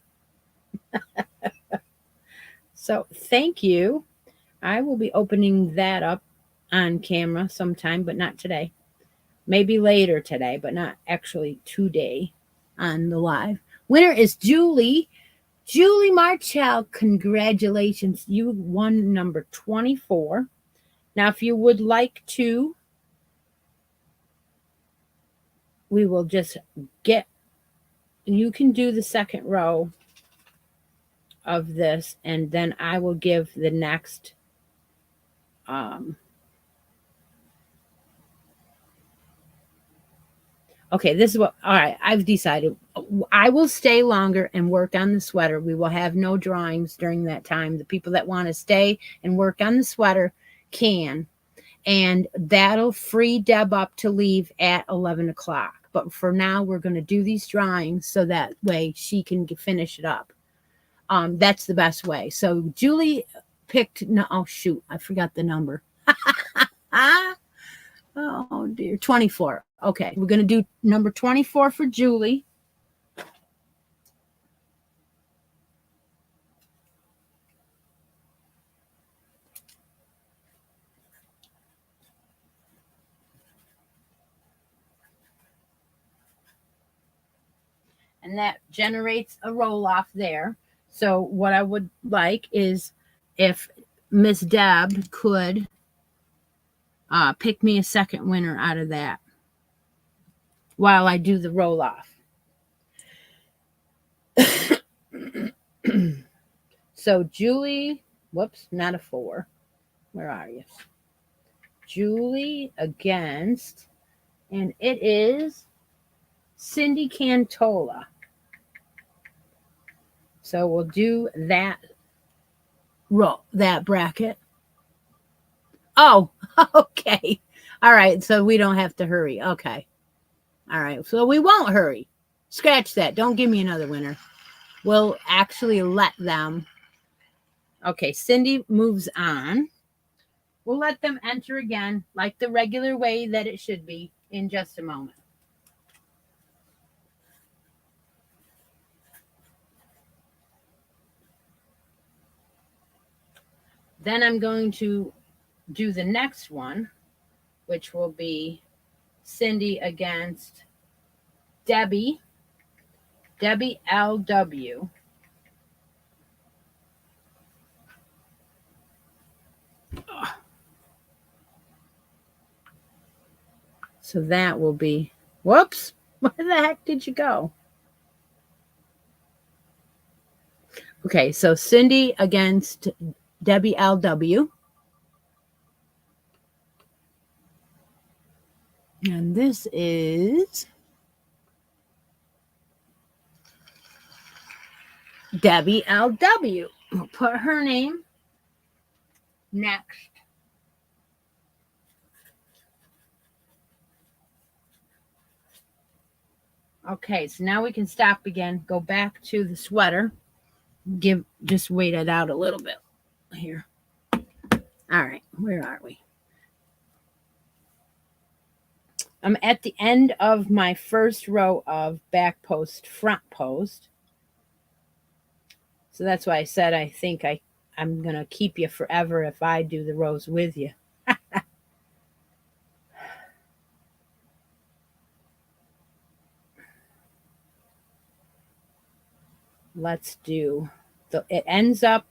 So thank you. I will be opening that up on camera sometime, but not today. Maybe later today, but not actually today on the live. Winner is Julie. Julie Marchell, congratulations. You won number 24. Now, if you would like to, we will just you can do the second row of this, and then I will give the next okay, this is what, all right, I've decided. I will stay longer and work on the sweater. We will have no drawings during that time. The people that want to stay and work on the sweater can. And that'll free Deb up to leave at 11 o'clock. But for now, we're going to do these drawings so that way she can finish it up. That's the best way. So Julie picked, no, oh shoot, I forgot the number. Oh dear, 24. Okay, we're going to do number 24 for Julie. And that generates a roll off there. So what I would like is if Miss Deb could pick me a second winner out of that while I do the roll off. So Julie, whoops, not a 4. Where are you? Julie against, and it is Cindy Cantola. So we'll do that row, that bracket. Oh, okay. All right. So we don't have to hurry. Okay. All right. So we won't hurry. Scratch that. Don't give me another winner. We'll actually let them. Okay. Cindy moves on. We'll let them enter again like the regular way that it should be in just a moment. Then I'm going to do the next one, which will be Cindy against Debbie LW. So that will be, whoops, where the heck did you go? Okay, so Cindy against Debbie LW. And this is Debbie LW. We'll put her name next. Okay, so now we can stop again, go back to the sweater, just wait it out a little bit here. All right, where are we? I'm at the end of my first row of back post, front post. So that's why I said I think I'm going to keep you forever if I do the rows with you. Let's do, it ends up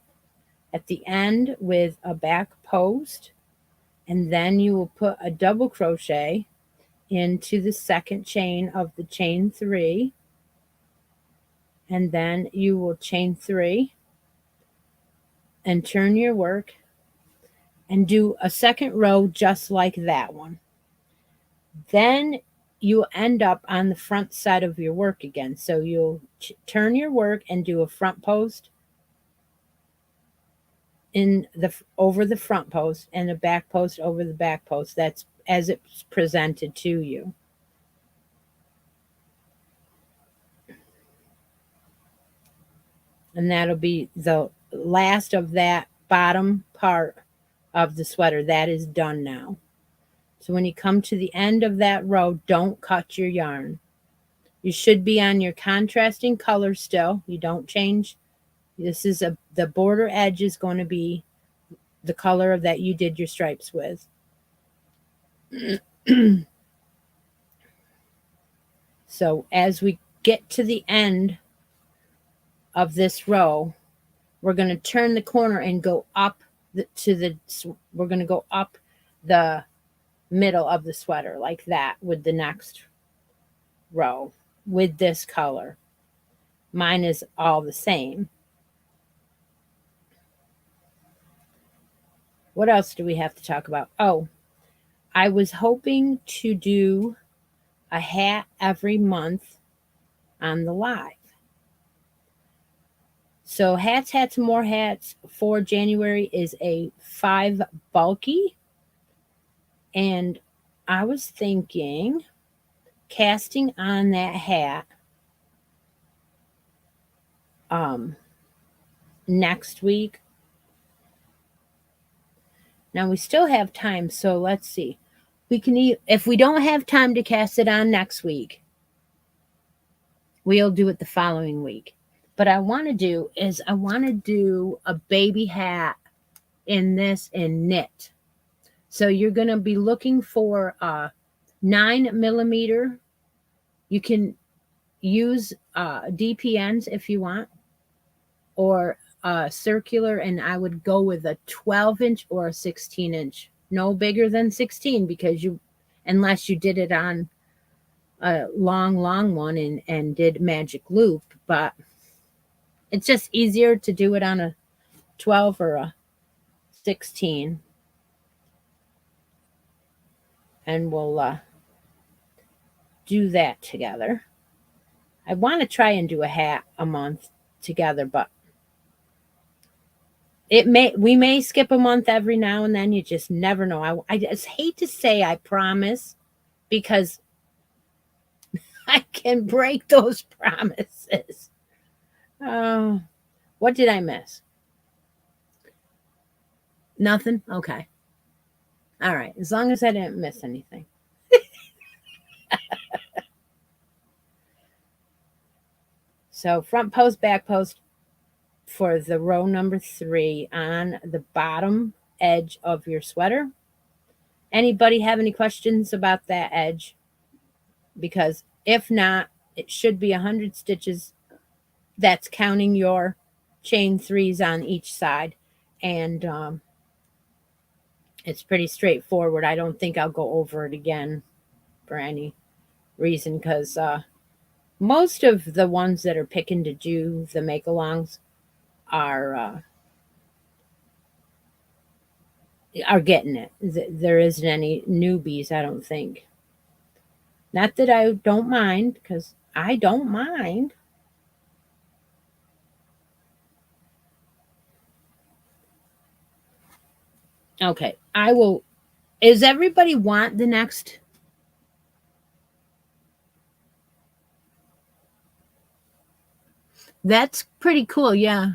at the end with a back post, and then you will put a double crochet into the second chain of the chain 3, and then you will chain 3, and turn your work and do a second row just like that one. Then you end up on the front side of your work again. So you'll turn your work and do a front post in the over the front post and a back post over the back post. That's as it's presented to you. And that'll be the last of that bottom part of the sweater. That is done now. So when you come to the end of that row, don't cut your yarn. You should be on your contrasting color still. You don't change. This is the border edge is going to be the color that you did your stripes with. So as we get to the end of this row, we're going to turn the corner and go up we're going to go up the middle of the sweater like that with the next row with this color. Mine is all the same. What else do we have to talk about? Oh, I was hoping to do a hat every month on the live. So hats, and more hats for January is a 5 bulky. And I was thinking casting on that hat next week. Now we still have time, so let's see. We can if we don't have time to cast it on next week, we'll do it the following week. But I want to do a baby hat in this in knit. So you're going to be looking for 9mm. You can use DPNs if you want, or circular, and I would go with a 12-inch or a 16-inch. No bigger than 16 because unless you did it on a long one and did magic loop, but it's just easier to do it on a 12 or a 16. And we'll do that together. I want to try and do a hat a month together, but we may skip a month every now and then. You just never know. I just hate to say I promise, because I can break those promises. What did I miss? Nothing? Okay. All right. As long as I didn't miss anything. So front post, back post for the row number 3 on the bottom edge of your sweater. Anybody have any questions about that edge? Because if not, it should be 100 stitches. That's counting your chain 3s on each side. And it's pretty straightforward. I don't think I'll go over it again for any reason, because most of the ones that are picking to do the make-alongs are getting it. There isn't any newbies, I don't think. Not that I don't mind, because I don't mind. Okay, I will. Is everybody want the next? That's pretty cool, yeah.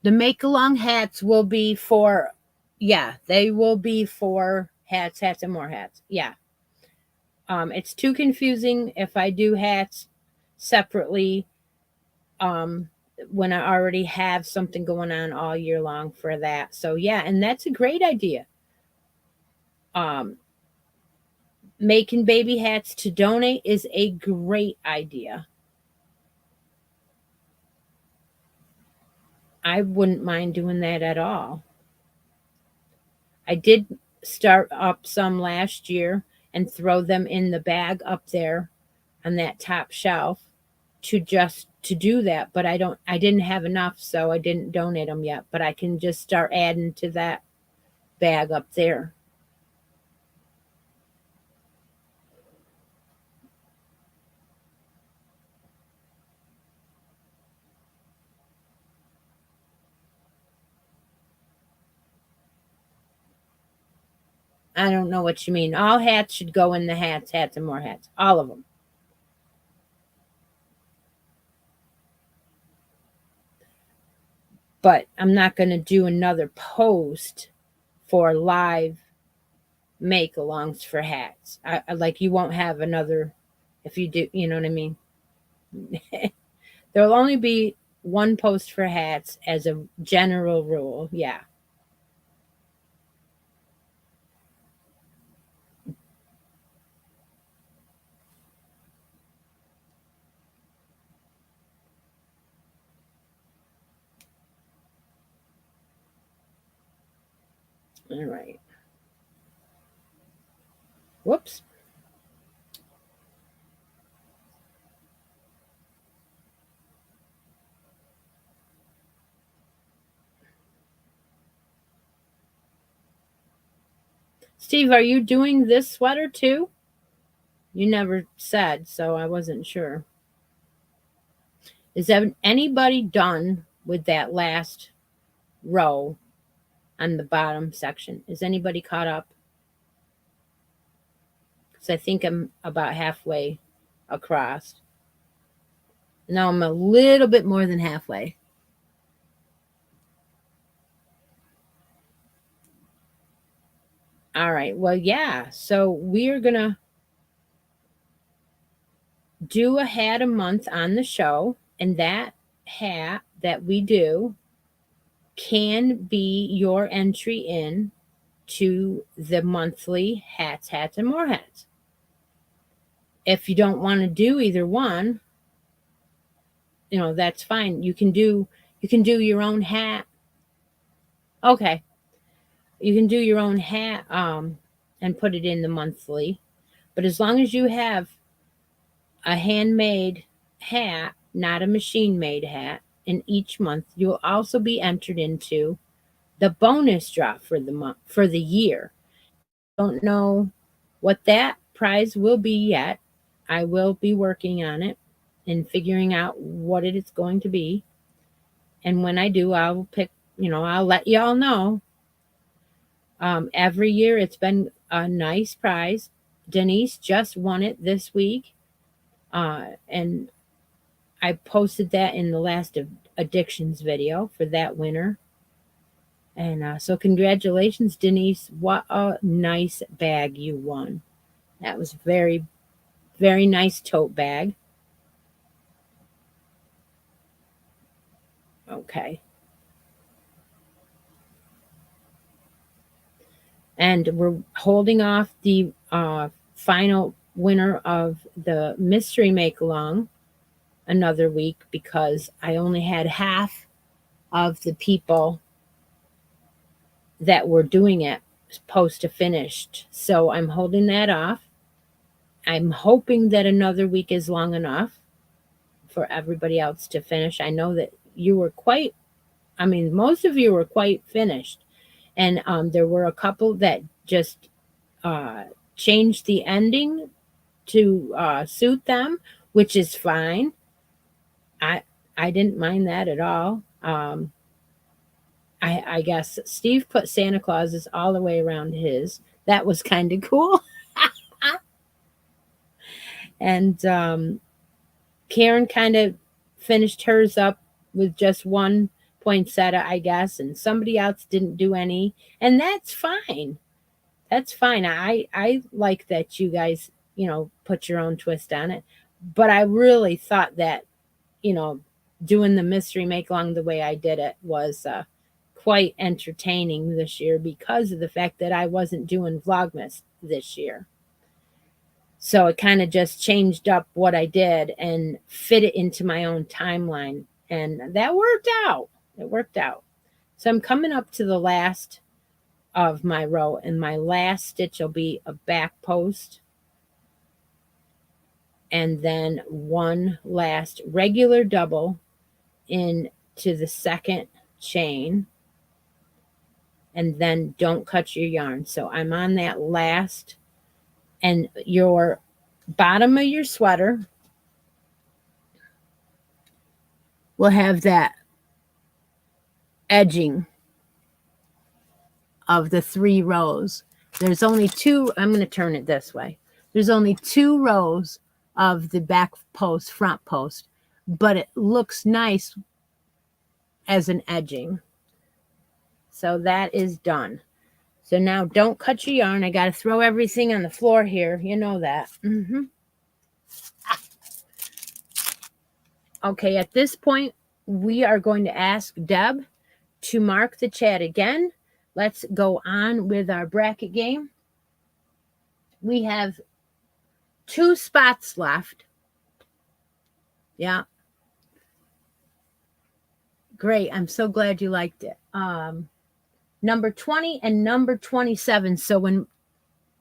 The make-along hats will be for, yeah, they will be for hats, and more hats. Yeah. It's too confusing if I do hats separately when I already have something going on all year long for that. So yeah, and that's a great idea. Making baby hats to donate is a great idea. I wouldn't mind doing that at all. I did start up some last year and throw them in the bag up there on that top shelf to do that, but I didn't have enough, so I didn't donate them yet, but I can just start adding to that bag up there. I don't know what you mean. All hats should go in the hats and more hats. All of them. But I'm not going to do another post for live make alongs for hats. I like, you won't have another if you do, you know what I mean? There'll only be one post for hats as a general rule. Yeah. All right. Whoops. Steve, are you doing this sweater too? You never said, so I wasn't sure. Is anybody done with that last row on the bottom section? Is anybody caught up? Because I think I'm about halfway across. Now I'm a little bit more than halfway. All right. Well, yeah. So we're going to do a hat a month on the show. And that hat that we do can be your entry in to the monthly hats, and more hats. If you don't want to do either one, that's fine. You can do your own hat. Okay. You can do your own hat and put it in the monthly. But as long as you have a handmade hat, not a machine made hat, in each month, you'll also be entered into the bonus draw for the month, for the year. Don't know what that prize will be yet. I will be working on it and figuring out what it is going to be. And when I do, I'll pick, I'll let y'all know. Every year it's been a nice prize. Denise just won it this week. And I posted that in the last addictions video for that winner. And so congratulations, Denise. What a nice bag you won. That was very, very nice tote bag. Okay. And we're holding off the final winner of the mystery make along another week because I only had half of the people that were doing it post to finished. So I'm holding that off. I'm hoping that another week is long enough for everybody else to finish. I know that you were most of you were quite finished. And there were a couple that just changed the ending to suit them, which is fine. I didn't mind that at all. I guess Steve put Santa Clauses all the way around his. That was kind of cool. And Karen kind of finished hers up with just one poinsettia, I guess, and somebody else didn't do any. And that's fine. That's fine. I like that you guys, put your own twist on it. But I really thought that, doing the mystery make along the way I did it was quite entertaining this year because of the fact that I wasn't doing Vlogmas this year. So it kind of just changed up what I did and fit it into my own timeline. And that worked out. It worked out. So I'm coming up to the last of my row, and my last stitch will be a back post. and then one last regular double into the second chain, and then don't cut your yarn. So I'm on that last, and your bottom of your sweater will have that edging of the 3 rows. There's only 2, I'm going to turn it this way. There's only 2 rows of the back post, front post, but it looks nice as an edging. So that is done. So now don't cut your yarn. I got to throw everything on the floor here. You know that. Okay, at this point, we are going to ask Deb to mark the chat again. Let's go on with our bracket game. We have 2 spots left. Yeah. Great. I'm so glad you liked it. Number 20 and number 27. So when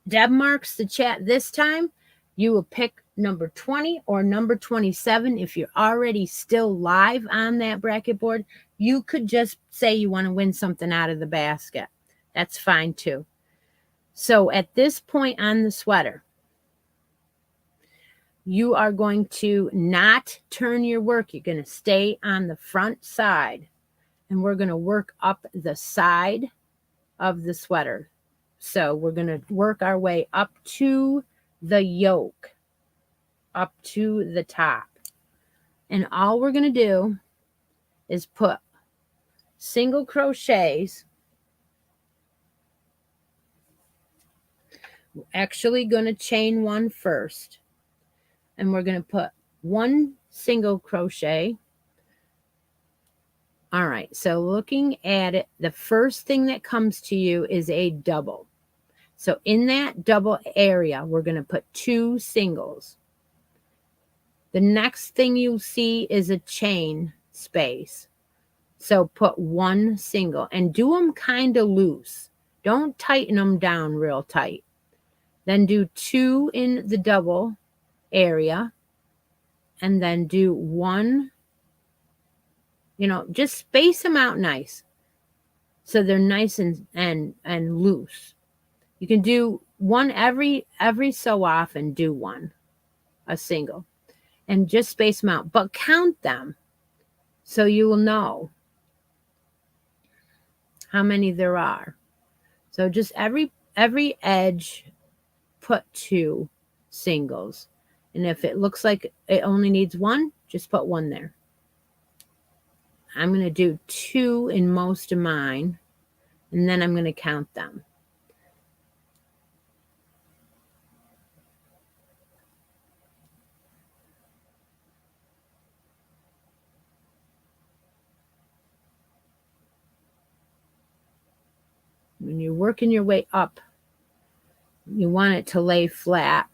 Deb marks the chat this time, you will pick number 20 or number 27. If you're already still live on that bracket board, you could just say you want to win something out of the basket. That's fine too. So at this point on the sweater, you are going to not turn your work. You're going to stay on the front side, and we're going to work up the side of the sweater. So we're going to work our way up to the yoke, up to the top. And all we're going to do is put single crochets. We're actually going to chain 1 first. And we're going to put 1 single crochet. All right, so looking at it, the first thing that comes to you is a double. So in that double area, we're going to put 2 singles. The next thing you see is a chain space. So put 1 single and do them kind of loose. Don't tighten them down real tight. Then do 2 in the double area, and then do 1, just space them out nice so they're nice and loose. You can do 1 every so often, do 1, a single, and just space them out, but count them so you will know how many there are. So just every edge, put 2 singles. And if it looks like it only needs 1, just put 1 there. I'm going to do 2 in most of mine, and then I'm going to count them. When you're working your way up, you want it to lay flat,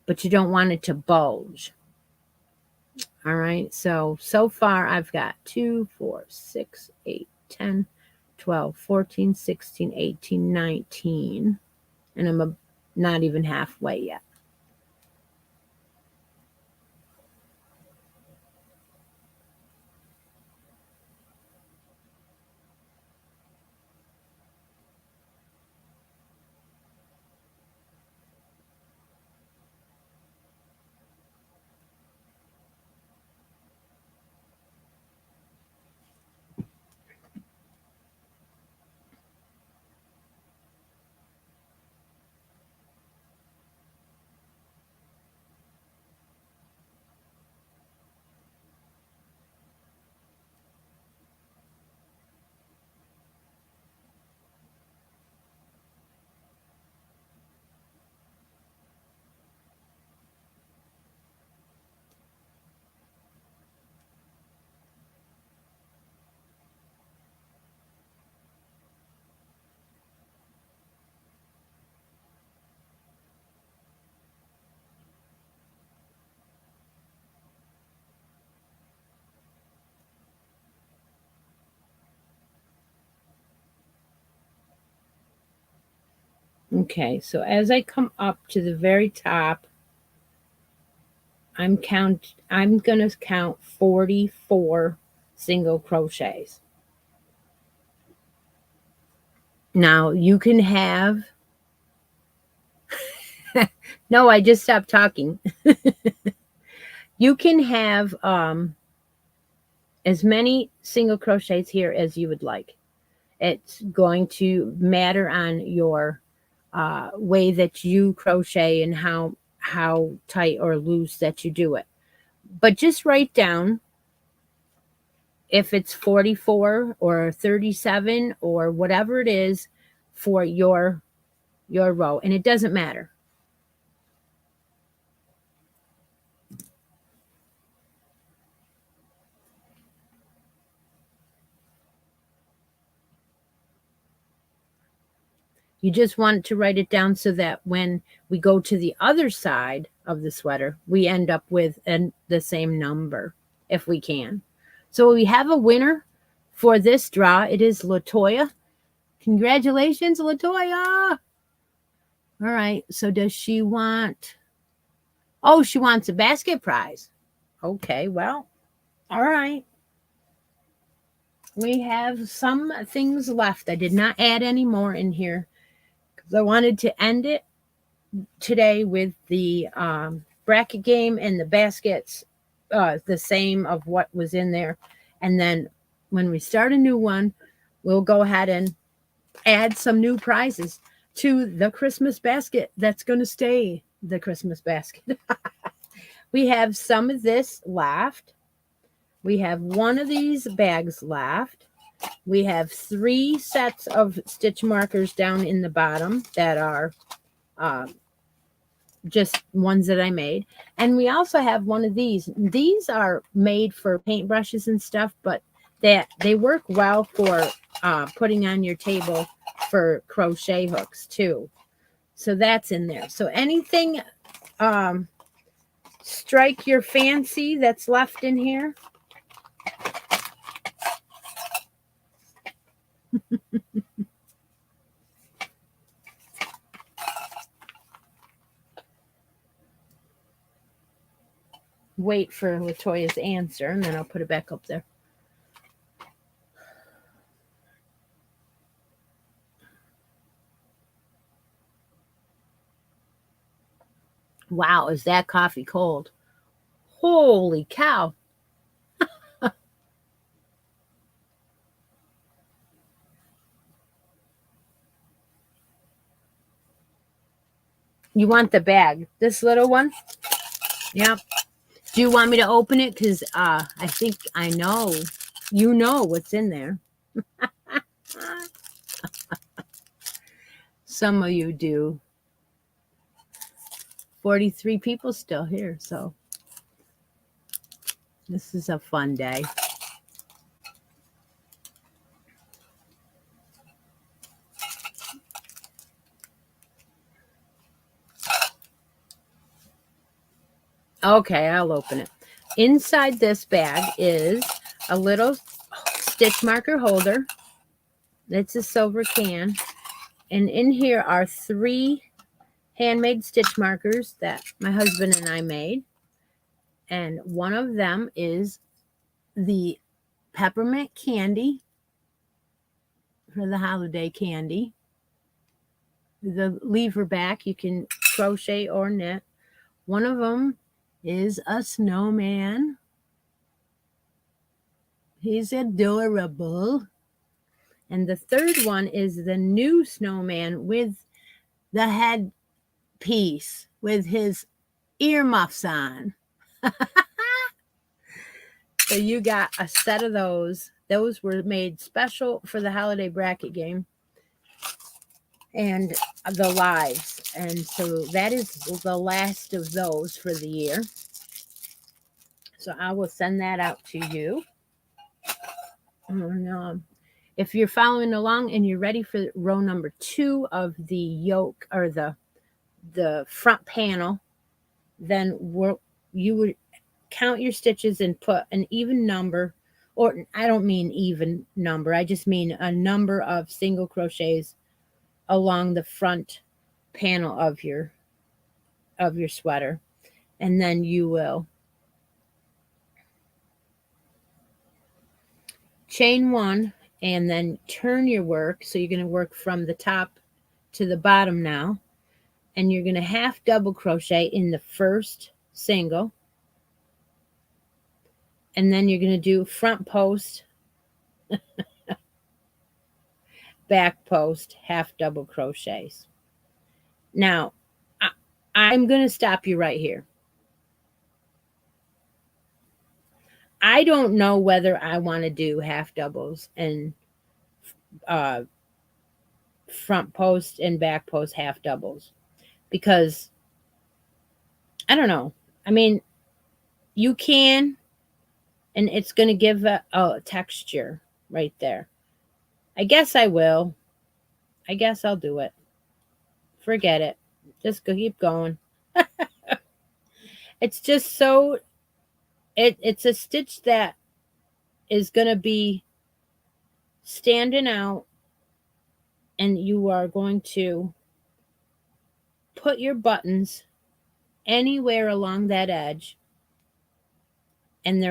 but you don't want it to bulge. All right, so far I've got 2, 4, 6, 8, 10, 12, 14, 16, 18, 19, and I'm not even halfway yet. Okay, so as I come up to the very top, I'm going to count 44 single crochets. Now you can have, no, I just stopped talking. You can have as many single crochets here as you would like. It's going to matter on your way that you crochet and how tight or loose that you do it. But just write down if it's 44 or 37 or whatever it is for your row, and it doesn't matter. You just want to write it down so that when we go to the other side of the sweater, we end up with the same number if we can. So we have a winner for this draw. It is Latoya. Congratulations, Latoya. All right. So does she want... Oh, she wants a basket prize. Okay, well, all right. We have some things left. I did not add any more in here because I wanted to end it today with the bracket game and the baskets, the same of what was in there. And then when we start a new one, we'll go ahead and add some new prizes to the Christmas basket that's going to stay the Christmas basket. We have some of this left. We have one of these bags left. We have 3 sets of stitch markers down in the bottom that are just ones that I made. And we also have one of these. These are made for paintbrushes and stuff, but they work well for putting on your table for crochet hooks too. So that's in there. So anything strike your fancy that's left in here? Wait for Latoya's answer, and then I'll put it back up there. Wow, is that coffee cold? Holy cow. You want the bag, this little one? Yep. Do you want me to open it? Because I think I know. You know what's in there. Some of you do. 43 people still here, so this is a fun day. Okay, I'll open it. Inside this bag is a little stitch marker holder. It's a silver can. And in here are 3 handmade stitch markers that my husband and I made. And one of them is the peppermint candy for the holiday candy. The lever back, you can crochet or knit. One of them is a snowman. He's adorable. And the third one is the new snowman with the head piece with his earmuffs on. So you got a set of those. Those were made special for the holiday bracket game and the lives. And so that is the last of those for the year. So I will send that out to you. And if you're following along and you're ready for row number 2 of the yoke or the front panel, then you would count your stitches and put an even number, or I don't mean even number, I just mean a number of single crochets along the front panel of your sweater. And then you will chain one and then turn your work. So you're going to work from the top to the bottom now. And you're going to half double crochet in the first single. And then you're going to do front post, back post, half double crochets. Now, I'm going to stop you right here. I don't know whether I want to do half doubles and front post and back post half doubles, because I don't know. I mean, you can, and it's going to give a texture right there. I guess I will. I guess I'll do it. Forget it. Just keep going. It's just so, it's a stitch that is going to be standing out, and you are going to put your buttons anywhere along that edge, and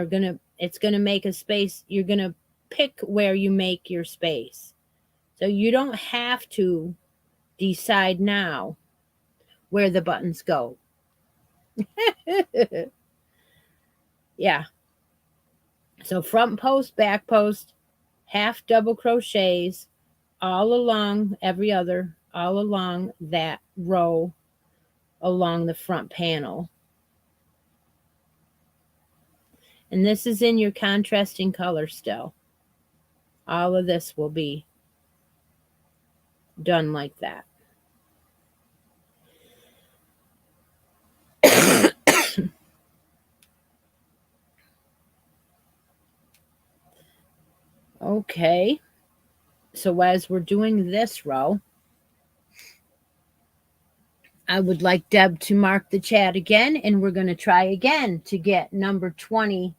it's going to make a space. You're going to pick where you make your space. So you don't have to decide now where the buttons go. Yeah. So front post, back post, half double crochets all along all along that row along the front panel. And this is in your contrasting color still. All of this will be done like that. Okay. So as we're doing this row, I would like Deb to mark the chat again, and we're going to try again to get number 20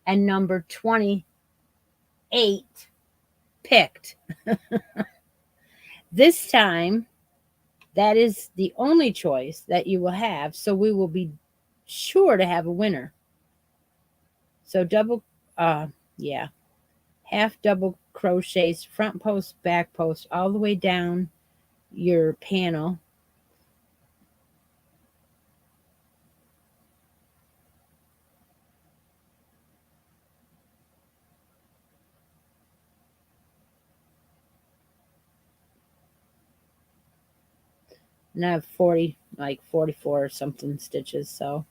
and number 28 picked. This time, that is the only choice that you will have, so we will be sure to have a winner. So half double crochets, front post, back post, all the way down your panel. And I have 44 or something stitches, so.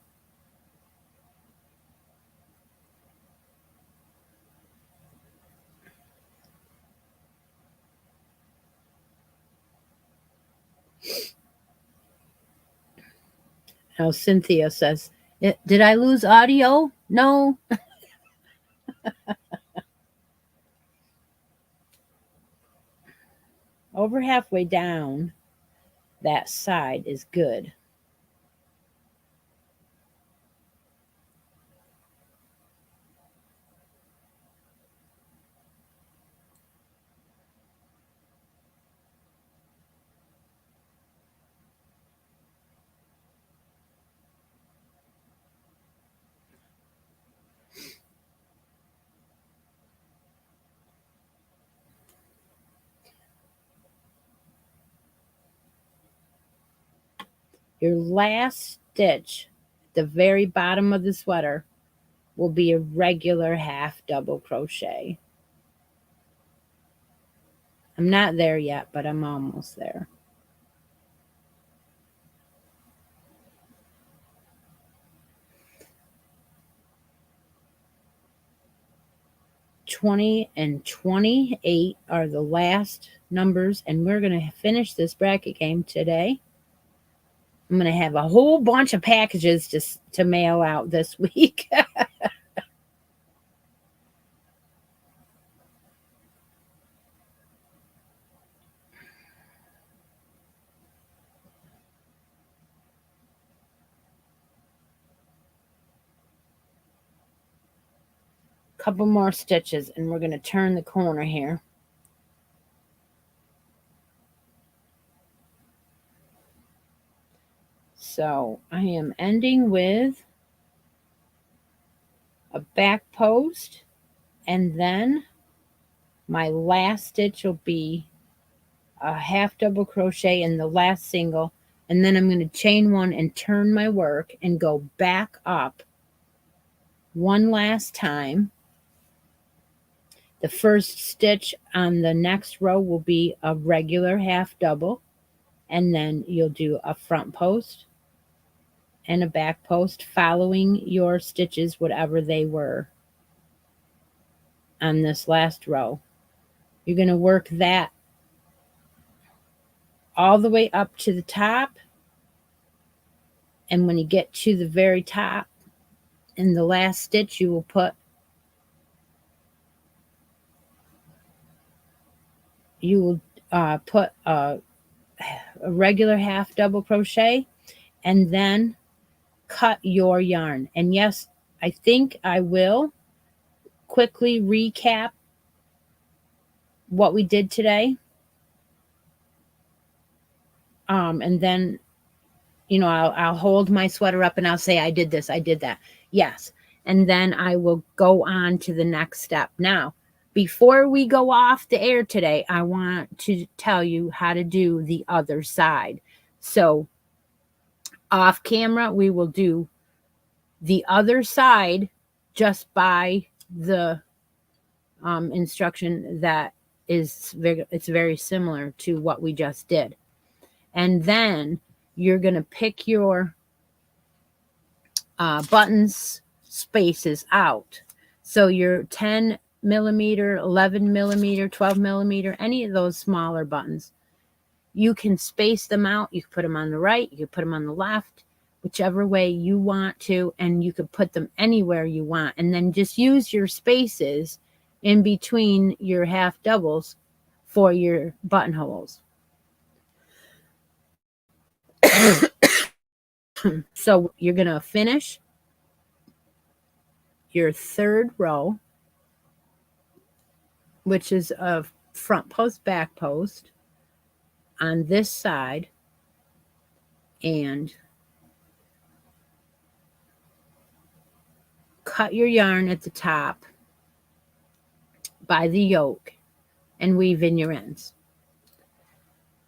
Now Cynthia says, did I lose audio? No. Over halfway down that side is good. Your last stitch at the very bottom of the sweater will be a regular half double crochet. I'm not there yet, but I'm almost there. $20 and $28 are the last numbers, and we're going to finish this bracket game today. I'm going to have a whole bunch of packages just to mail out this week. Couple more stitches, and we're going to turn the corner here. So I am ending with a back post, and then my last stitch will be a half double crochet in the last single, and then I'm going to chain one and turn my work and go back up one last time. The first stitch on the next row will be a regular half double, and then you'll do a front post and a back post following your stitches, whatever they were on this last row. You're going to work that all the way up to the top, and when you get to the very top in the last stitch, you will put a regular half double crochet, and then cut your yarn. And yes, I think I will quickly recap what we did today. And then, I'll hold my sweater up and I'll say, I did this, I did that. Yes. And then I will go on to the next step. Now, before we go off the air today, I want to tell you how to do the other side. So off camera, we will do the other side just by the instruction that it's very similar to what we just did. And then you're going to pick your buttons spaces out. So your 10 millimeter, 11 millimeter, 12 millimeter, any of those smaller buttons, you can space them out. You can put them on the right, you can put them on the left, whichever way you want to, and you could put them anywhere you want. And then just use your spaces in between your half doubles for your buttonholes. So you're going to finish your third row, which is a front post, back post on this side, and cut your yarn at the top by the yoke and weave in your ends.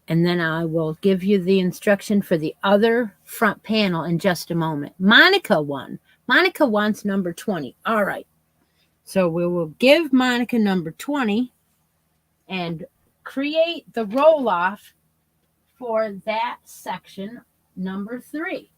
And then I will give you the instruction for the other front panel in just a moment. Monica wants number 20. All right. So we will give Monica number 20 and create the roll off for that section number 3.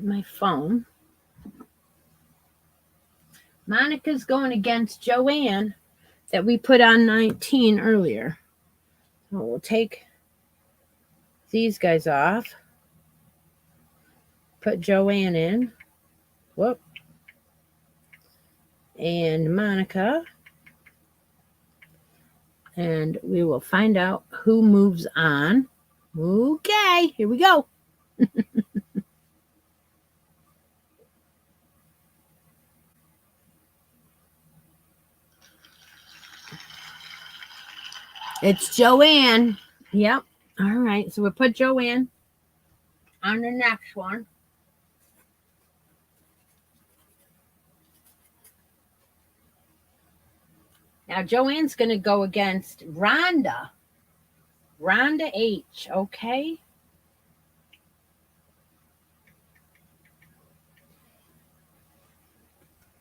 My phone. Monica's going against Joanne that we put on 19 earlier. So we'll take these guys off. Put Joanne in. Whoop. And Monica. And we will find out who moves on. Okay, here we go. It's Joanne. Yep. All right. So we'll put Joanne on the next one. Now Joanne's going to go against Rhonda. Rhonda H. Okay.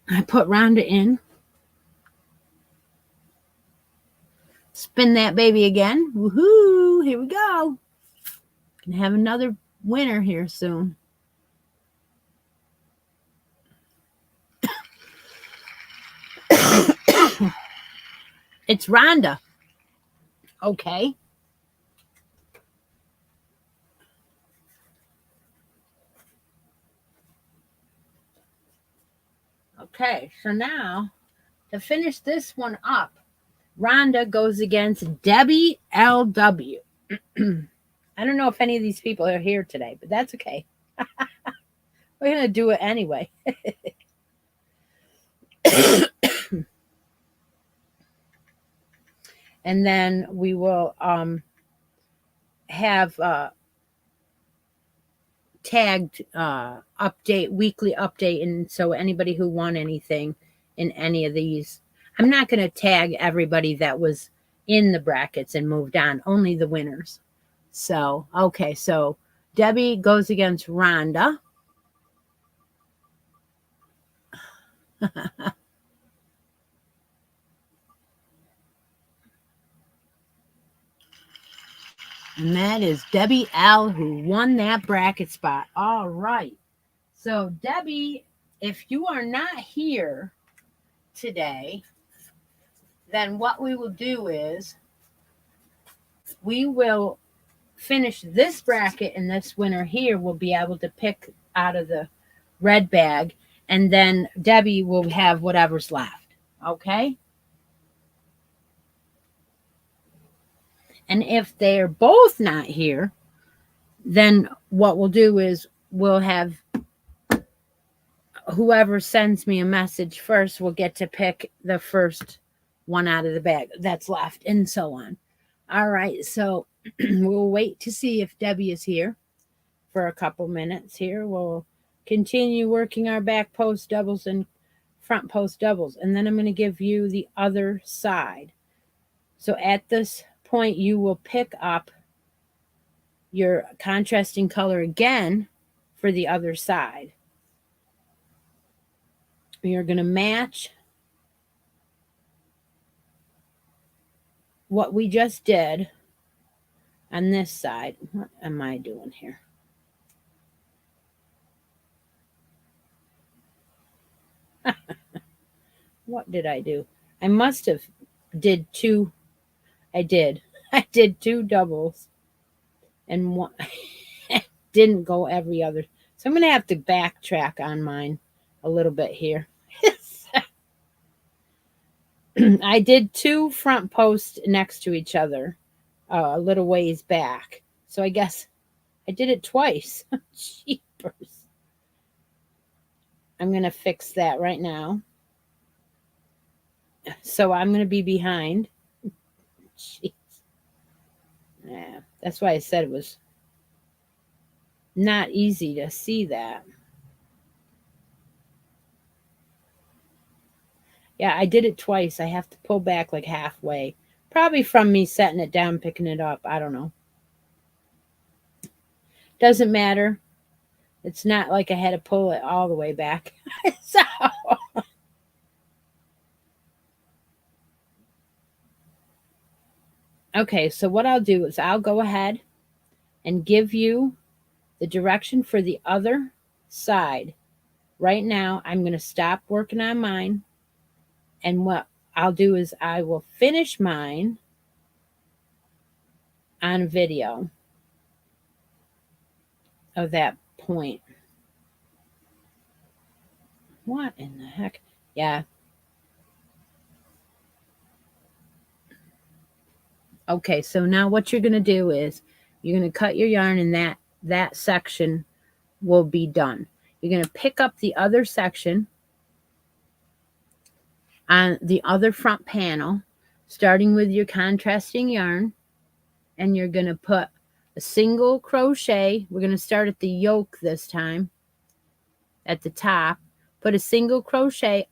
I put Rhonda in. Spin that baby again. Woohoo! Here we go. Gonna have another winner here soon. It's Rhonda. Okay. Okay, so now to finish this one up, Rhonda goes against Debbie LW. I don't know if any of these people are here today, but that's okay. We're going to do it anyway. And then we will have tagged weekly update, and so anybody who won anything in any of these, I'm not going to tag everybody that was in the brackets and moved on, only the winners. So okay, so Debbie goes against Rhonda. And that is Debbie L, who won that bracket spot. All right. So, Debbie, if you are not here today, then what we will do is we will finish this bracket, and this winner here will be able to pick out of the red bag, and then Debbie will have whatever's left. Okay? And if they're both not here, then what we'll do is we'll have whoever sends me a message first will get to pick the first one out of the bag that's left, and so on. All right, so we'll wait to see if Debbie is here for a couple minutes here. We'll continue working our back post doubles and front post doubles, and then I'm going to give you the other side. So at this point, you will pick up your contrasting color again for the other side. You're going to match what we just did on this side. What am I doing here? What did I do? I must have did two. I did two doubles and one didn't go every other. So I'm going to have to backtrack on mine a little bit here. I did two front posts next to each other, a little ways back. So I guess I did it twice. Jeepers. I'm going to fix that right now. So I'm going to be behind. Jeez. Yeah, that's why I said it was not easy to see that. Yeah, I did it twice. I have to pull back like halfway. Probably from me setting it down, picking it up. I don't know. Doesn't matter. It's not like I had to pull it all the way back. So okay, so what I'll do is I'll go ahead and give you the direction for the other side. Right now, I'm going to stop working on mine. And what I'll do is I will finish mine on video of that point. What in the heck? Yeah. Okay, so now what you're going to do is you're going to cut your yarn, and that section will be done. You're going to pick up the other section on the other front panel, starting with your contrasting yarn, and you're going to put a single crochet. We're going to start at the yoke this time, at the top. Put a single crochet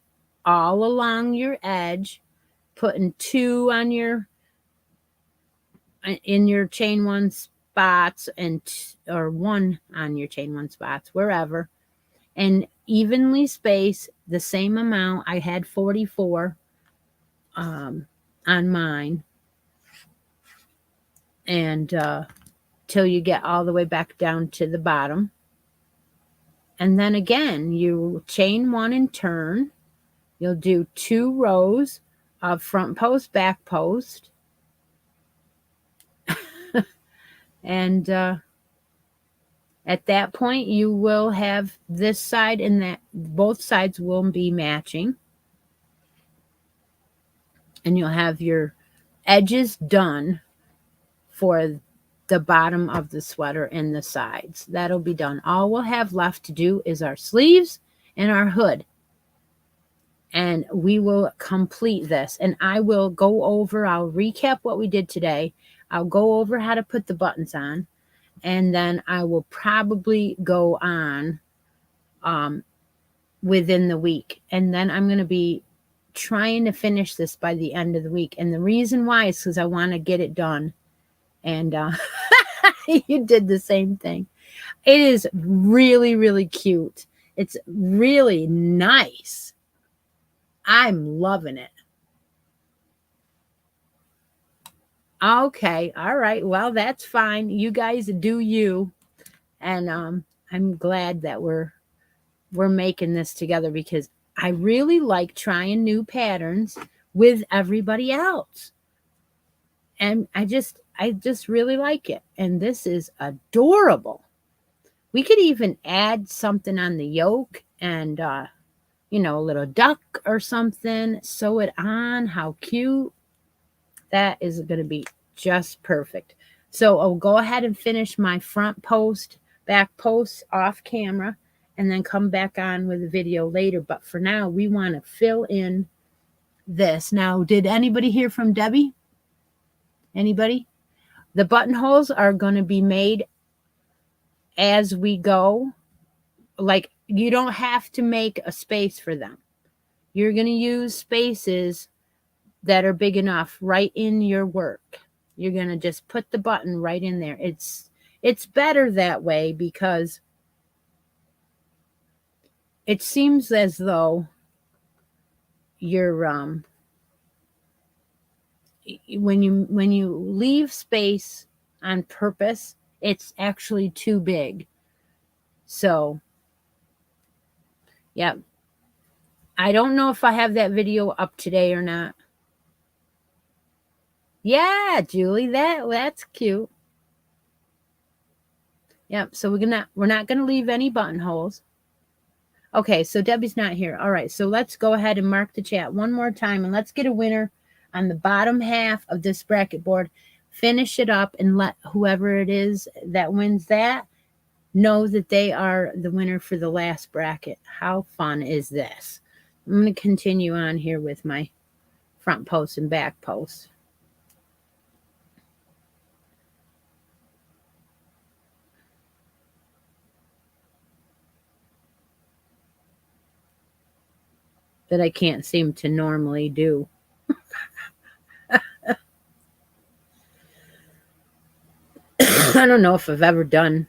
all along your edge, putting two on in your chain one spots, or one on your chain one spots, wherever, and evenly space the same amount. I had 44 on mine, and till you get all the way back down to the bottom. And then again, you chain one and turn. You'll do 2 rows of front post, back post. And at that point, you will have this side and that. Both sides will be matching. And you'll have your edges done for the bottom of the sweater and the sides. That'll be done. All we'll have left to do is our sleeves and our hood. And and we will complete this. And I will go over, I'll recap what we did today. I'll go over how to put the buttons on, and then I will probably go on within the week. And then I'm going to be trying to finish this by the end of the week. And the reason why is because I want to get it done. And you did the same thing. It is really, really cute. It's really nice. I'm loving it. Okay. All right. Well, that's fine. You guys do you. And I'm glad that we're making this together, because I really like trying new patterns with everybody else. And I just really like it. And this is adorable. We could even add something on the yoke and you know, a little duck or something, sew it on. How cute. That is going to be just perfect. So I'll go ahead and finish my front post, back post off camera, and then come back on with a video later. But for now, we want to fill in this. Now, did anybody hear from Debbie? Anybody? The buttonholes are going to be made as we go. Like, you don't have to make a space for them. You're going to use spaces that are big enough right in your work. You're going to just put the button right in there. It's better that way, because it seems as though you're when you leave space on purpose, it's actually too big. So yeah, I don't know if I have that video up today or not. Yeah, Julie, that's cute. Yep. So we're not gonna leave any buttonholes. Okay, so Debbie's not here. All right, so let's go ahead and mark the chat one more time, and let's get a winner on the bottom half of this bracket board. Finish it up and let whoever it is that wins that know that they are the winner for the last bracket. How fun is this? I'm going to continue on here with my front post and back post. That I can't seem to normally do. I don't know if I've ever done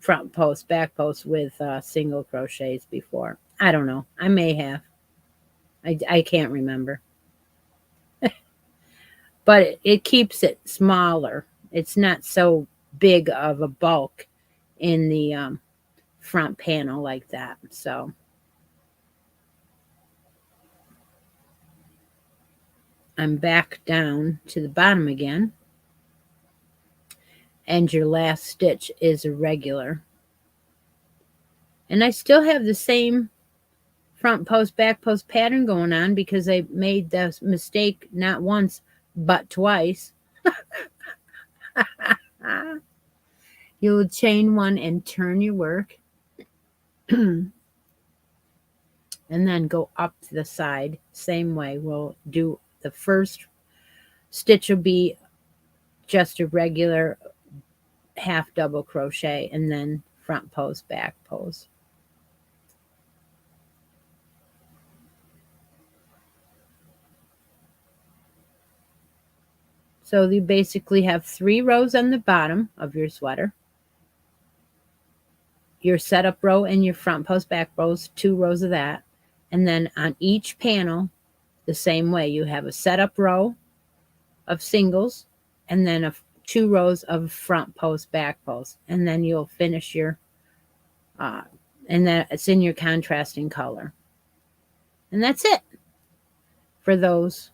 front post, back post with single crochets before. I don't know. I may have. I can't remember. But it keeps it smaller. It's not so big of a bulk in the front panel like that. So I'm back down to the bottom again. And your last stitch is a regular. And I still have the same front post, back post pattern going on, because I made the mistake not once, but twice. You'll chain one and turn your work. And then go up to the side. Same way. We'll do the first stitch will be just a regular half double crochet, and then front post, back post. So you basically have 3 rows on the bottom of your sweater, your setup row and your front post, back rows, 2 rows of that. And then on each panel, the same way, you have a setup row of singles, and then 2 rows of front post, back post. And then you'll finish your, and then it's in your contrasting color. And that's it for those.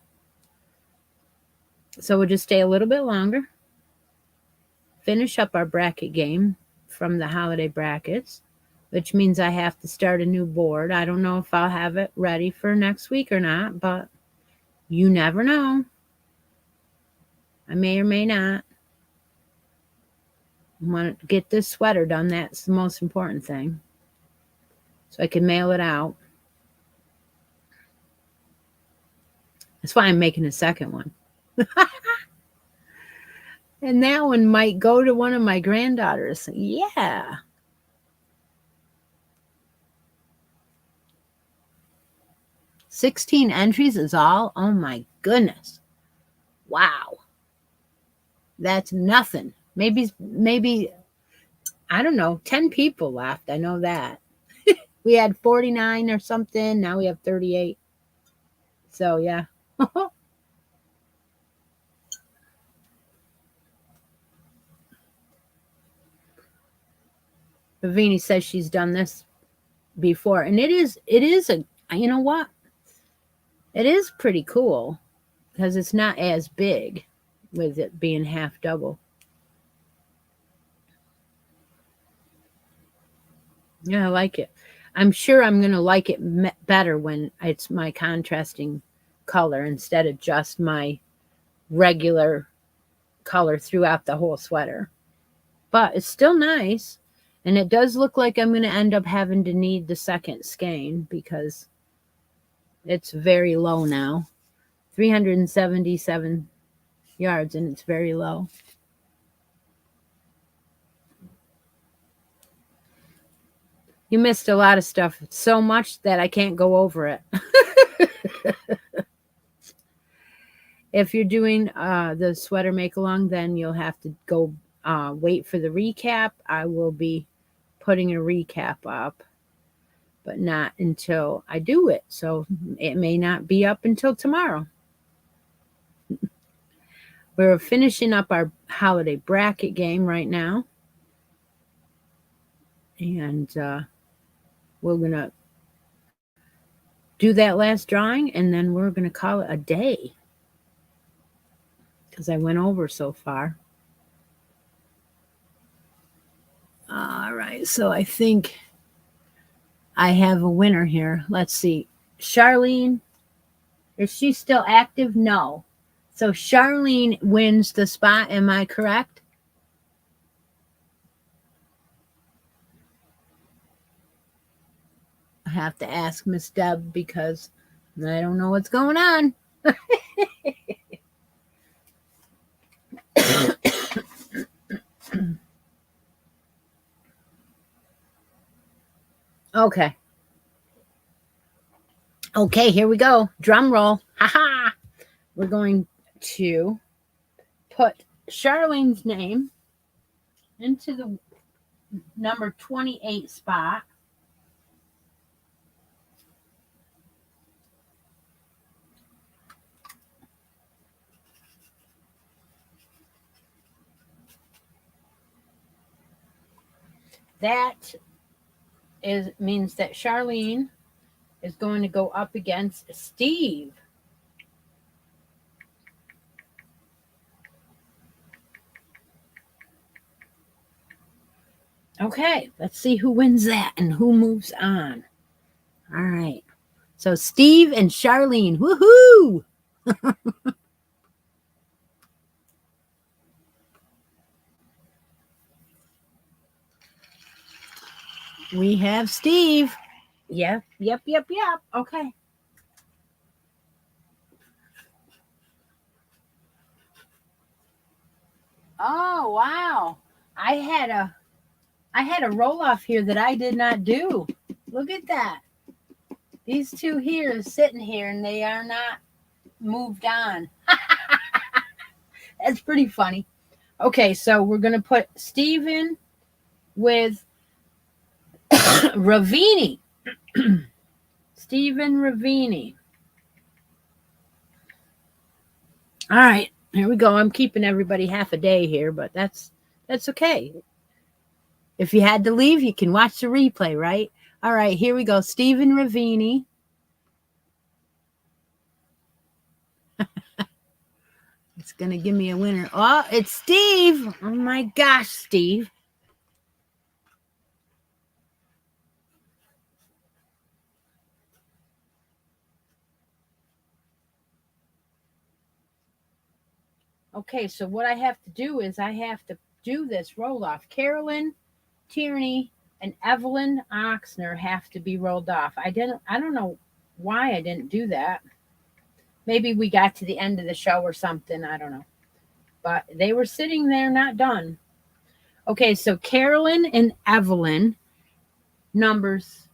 So we'll just stay a little bit longer, finish up our bracket game from the holiday brackets, which means I have to start a new board. I don't know if I'll have it ready for next week or not, but you never know. I may or may not. I want to get this sweater done. That's the most important thing. So I can mail it out. That's why I'm making a second one. And that one might go to one of my granddaughters. Yeah. "16 entries is all? Oh my goodness. Wow. That's nothing. Maybe I don't know, 10 people left. I know that. We had 49 or something. Now we have 38. So, yeah. Ravini says she's done this before. And it is you know what? It is pretty cool because it's not as big with it being half double. Yeah, I like it. I'm sure I'm going to like it better when it's my contrasting color instead of just my regular color throughout the whole sweater. But it's still nice. And it does look like I'm going to end up having to need the second skein because it's very low now. 377 yards, and it's very low. You missed a lot of stuff, so much that I can't go over it. If you're doing the sweater make along, then you'll have to go wait for the recap. I will be putting a recap up, but not until I do it. So it may not be up until tomorrow. We're finishing up our holiday bracket game right now. And we're going to do that last drawing, and then we're going to call it a day because I went over so far. All right, so I think I have a winner here. Let's see. Charlene, is she still active? No. So Charlene wins the spot. Am I correct? I have to ask Miss Deb because I don't know what's going on. Okay. Okay, here we go. Drum roll. Ha-ha. We're going to put Charlene's name into the number 28 spot. That means that Charlene is going to go up against Steve. Okay, let's see who wins that and who moves on. All right. So Steve and Charlene, woohoo! We have Steve. Yep. Okay. Oh, wow. I had a roll off here that I did not do. Look at that. These two here are sitting here and they are not moved on. That's pretty funny. Okay, so we're going to put Steven with Ravini. Steven Ravini. All right, here we go. I'm keeping everybody half a day here, but that's okay. If you had to leave, you can watch the replay, right? All right, here we go. Steven Ravini. It's going to give me a winner. Oh, it's Steve. Oh, my gosh, Steve. Okay, so what I have to do is I have to do this roll off. Carolyn Tierney and Evelyn Oxner have to be rolled off. I don't know why I didn't do that. Maybe we got to the end of the show or something. I don't know. But they were sitting there, not done. Okay, so Carolyn and Evelyn, numbers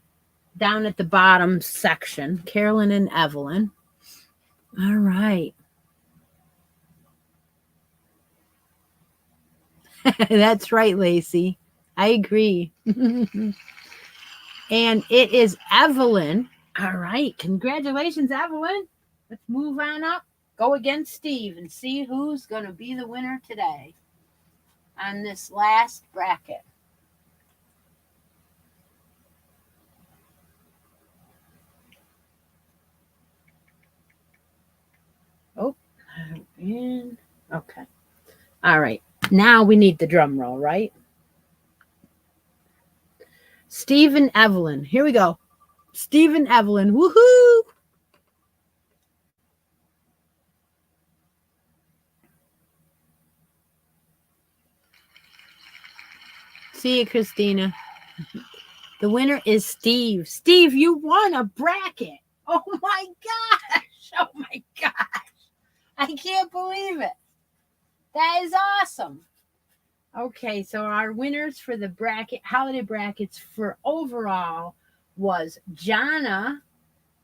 down at the bottom section. Carolyn and Evelyn. All right. That's right, Lacey. I agree. And it is Evelyn. All right. Congratulations, Evelyn. Let's move on up. Go against Steve and see who's going to be the winner today on this last bracket. Oh, in. Okay. All right. Now we need the drum roll, right? Steve and Evelyn. Here we go. Steve and Evelyn. Woohoo! See you, Christina. The winner is Steve. Steve, you won a bracket. Oh my gosh. Oh my gosh. I can't believe it. That is awesome. Okay, so our winners for the bracket, holiday brackets for overall was Jonna,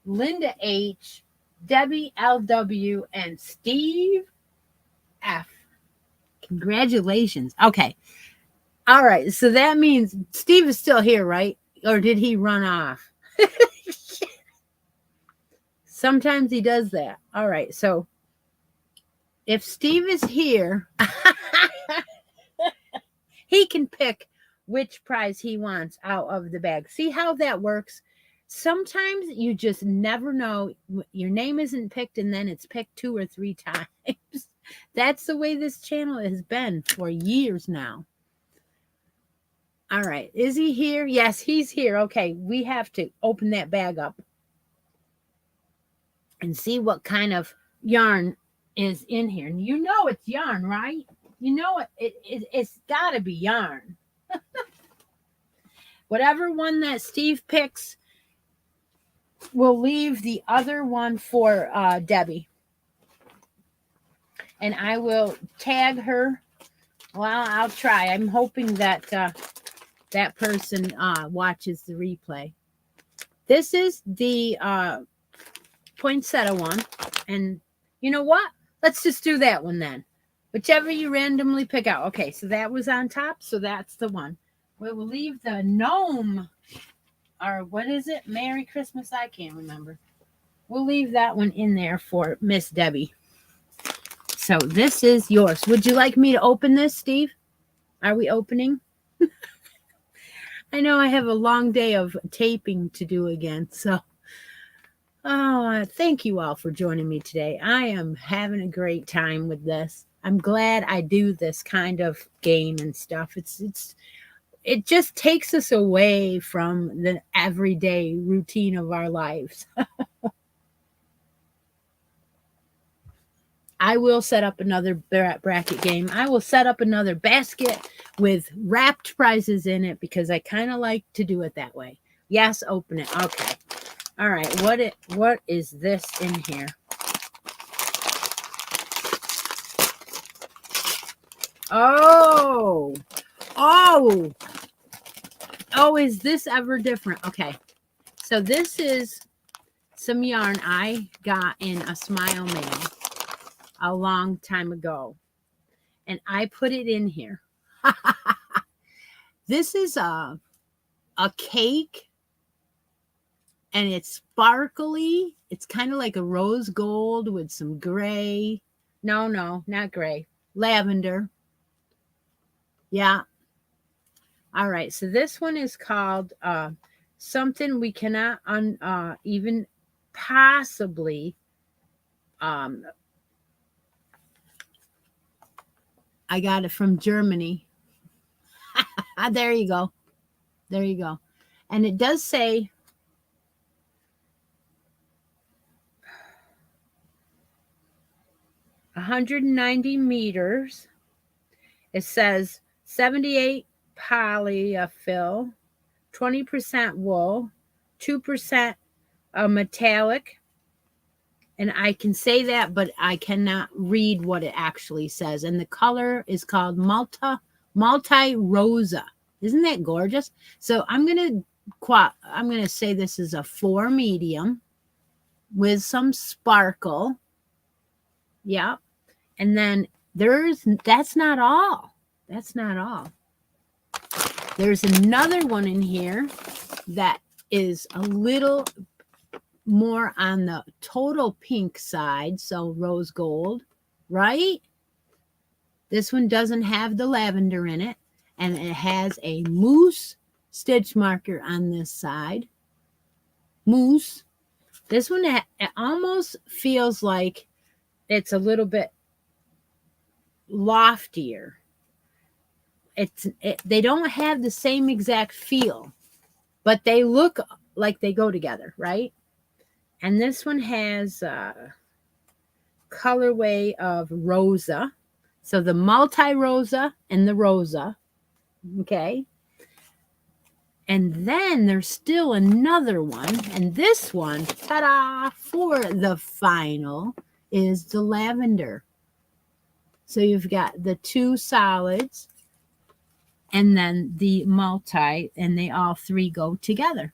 Linda H, Debbie LW, and Steve F. Congratulations. Okay. All right. So that means Steve is still here, right? Or did he run off? Sometimes he does that. All right. So if Steve is here, he can pick which prize he wants out of the bag. See how that works? Sometimes you just never know. Your name isn't picked and then it's picked 2 or 3 times. That's the way this channel has been for years now. All right. Is he here? Yes, he's here. Okay. We have to open that bag up and see what kind of yarn is in here. And you know it's yarn, right? You know it's got to be yarn. Whatever one that Steve picks, we'll leave the other one for Debbie. And I will tag her. Well, I'll try. I'm hoping that that person watches the replay. This is the poinsettia one. And you know what? Let's just do that one then. Whichever you randomly pick out. Okay, so that was on top. So that's the one. We will leave the gnome. Or what is it? Merry Christmas. I can't remember. We'll leave that one in there for Miss Debbie. So this is yours. Would you like me to open this, Steve? Are we opening? I know I have a long day of taping to do again. So, thank you all for joining me today. I am having a great time with this. I'm glad I do this kind of game and stuff. It just takes us away from the everyday routine of our lives. I will set up another bracket game. I will set up another basket with wrapped prizes in it because I kind of like to do it that way. Yes, open it. Okay. All right. What is this in here? Oh, is this ever different? Okay. So this is some yarn I got in a Smile mail a long time ago. And I put it in here. This is a cake. And it's sparkly. It's kind of like a rose gold with some gray. No, not gray. Lavender. Yeah. All right. So this one is called something we cannot even possibly. I got it from Germany. There you go. There you go. And it does say 190 meters. It says 78 polyfill, 20% wool, 2% metallic, And I can say that, but I cannot read what it actually says. And the color is called multi rosa. Isn't that gorgeous? So I'm gonna say this is a 4 medium with some sparkle. Yeah. And then that's not all. That's not all. There's another one in here that is a little more on the total pink side, so rose gold, right? This one doesn't have the lavender in it, and it has a moose stitch marker on this side. Moose. This one, it almost feels like it's a little bit loftier. They don't have the same exact feel, but they look like they go together, right? And this one has colorway of rosa. So the multi-rosa and the rosa. Okay. And then there's still another one. And this one, ta-da, for the final is the lavender. So you've got the 2 solids and then the multi, and they all 3 go together.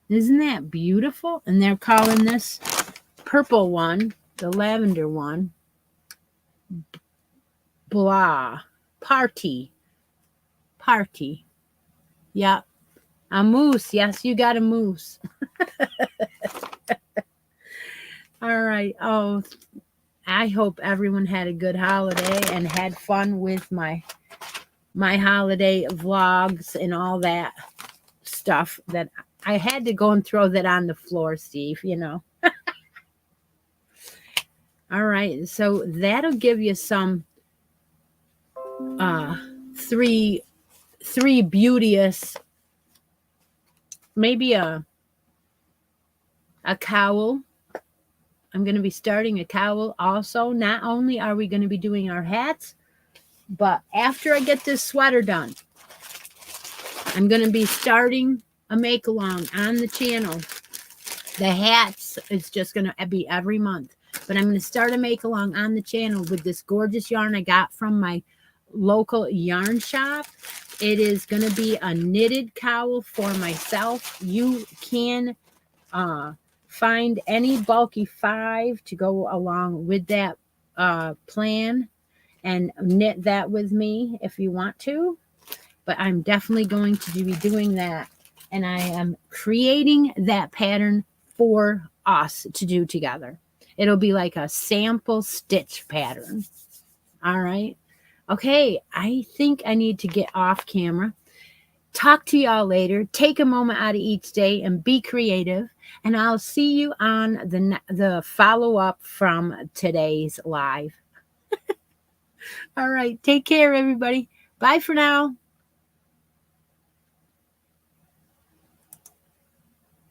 Isn't that beautiful? And they're calling this purple one, the lavender one, blah, party. Yep. A moose. Yes, you got a moose. All right. Oh, I hope everyone had a good holiday and had fun with my holiday vlogs and all that stuff that I had to go and throw that on the floor, Steve, you know. All right. So that'll give you some three beauteous, maybe a cowl. I'm going to be starting a cowl also. Not only are we going to be doing our hats, but after I get this sweater done, I'm going to be starting a make along on the channel. The hats is just going to be every month, but I'm going to start a make along on the channel with this gorgeous yarn I got from my local yarn shop. It is going to be a knitted cowl for myself. You can find any bulky 5 to go along with that plan and knit that with me if you want to. But I'm definitely going to be doing that. And I am creating that pattern for us to do together. It'll be like a sample stitch pattern. All right. Okay. I think I need to get off camera. Talk to y'all later. Take a moment out of each day and be creative. And I'll see you on the follow-up from today's live. All right. Take care, everybody. Bye for now.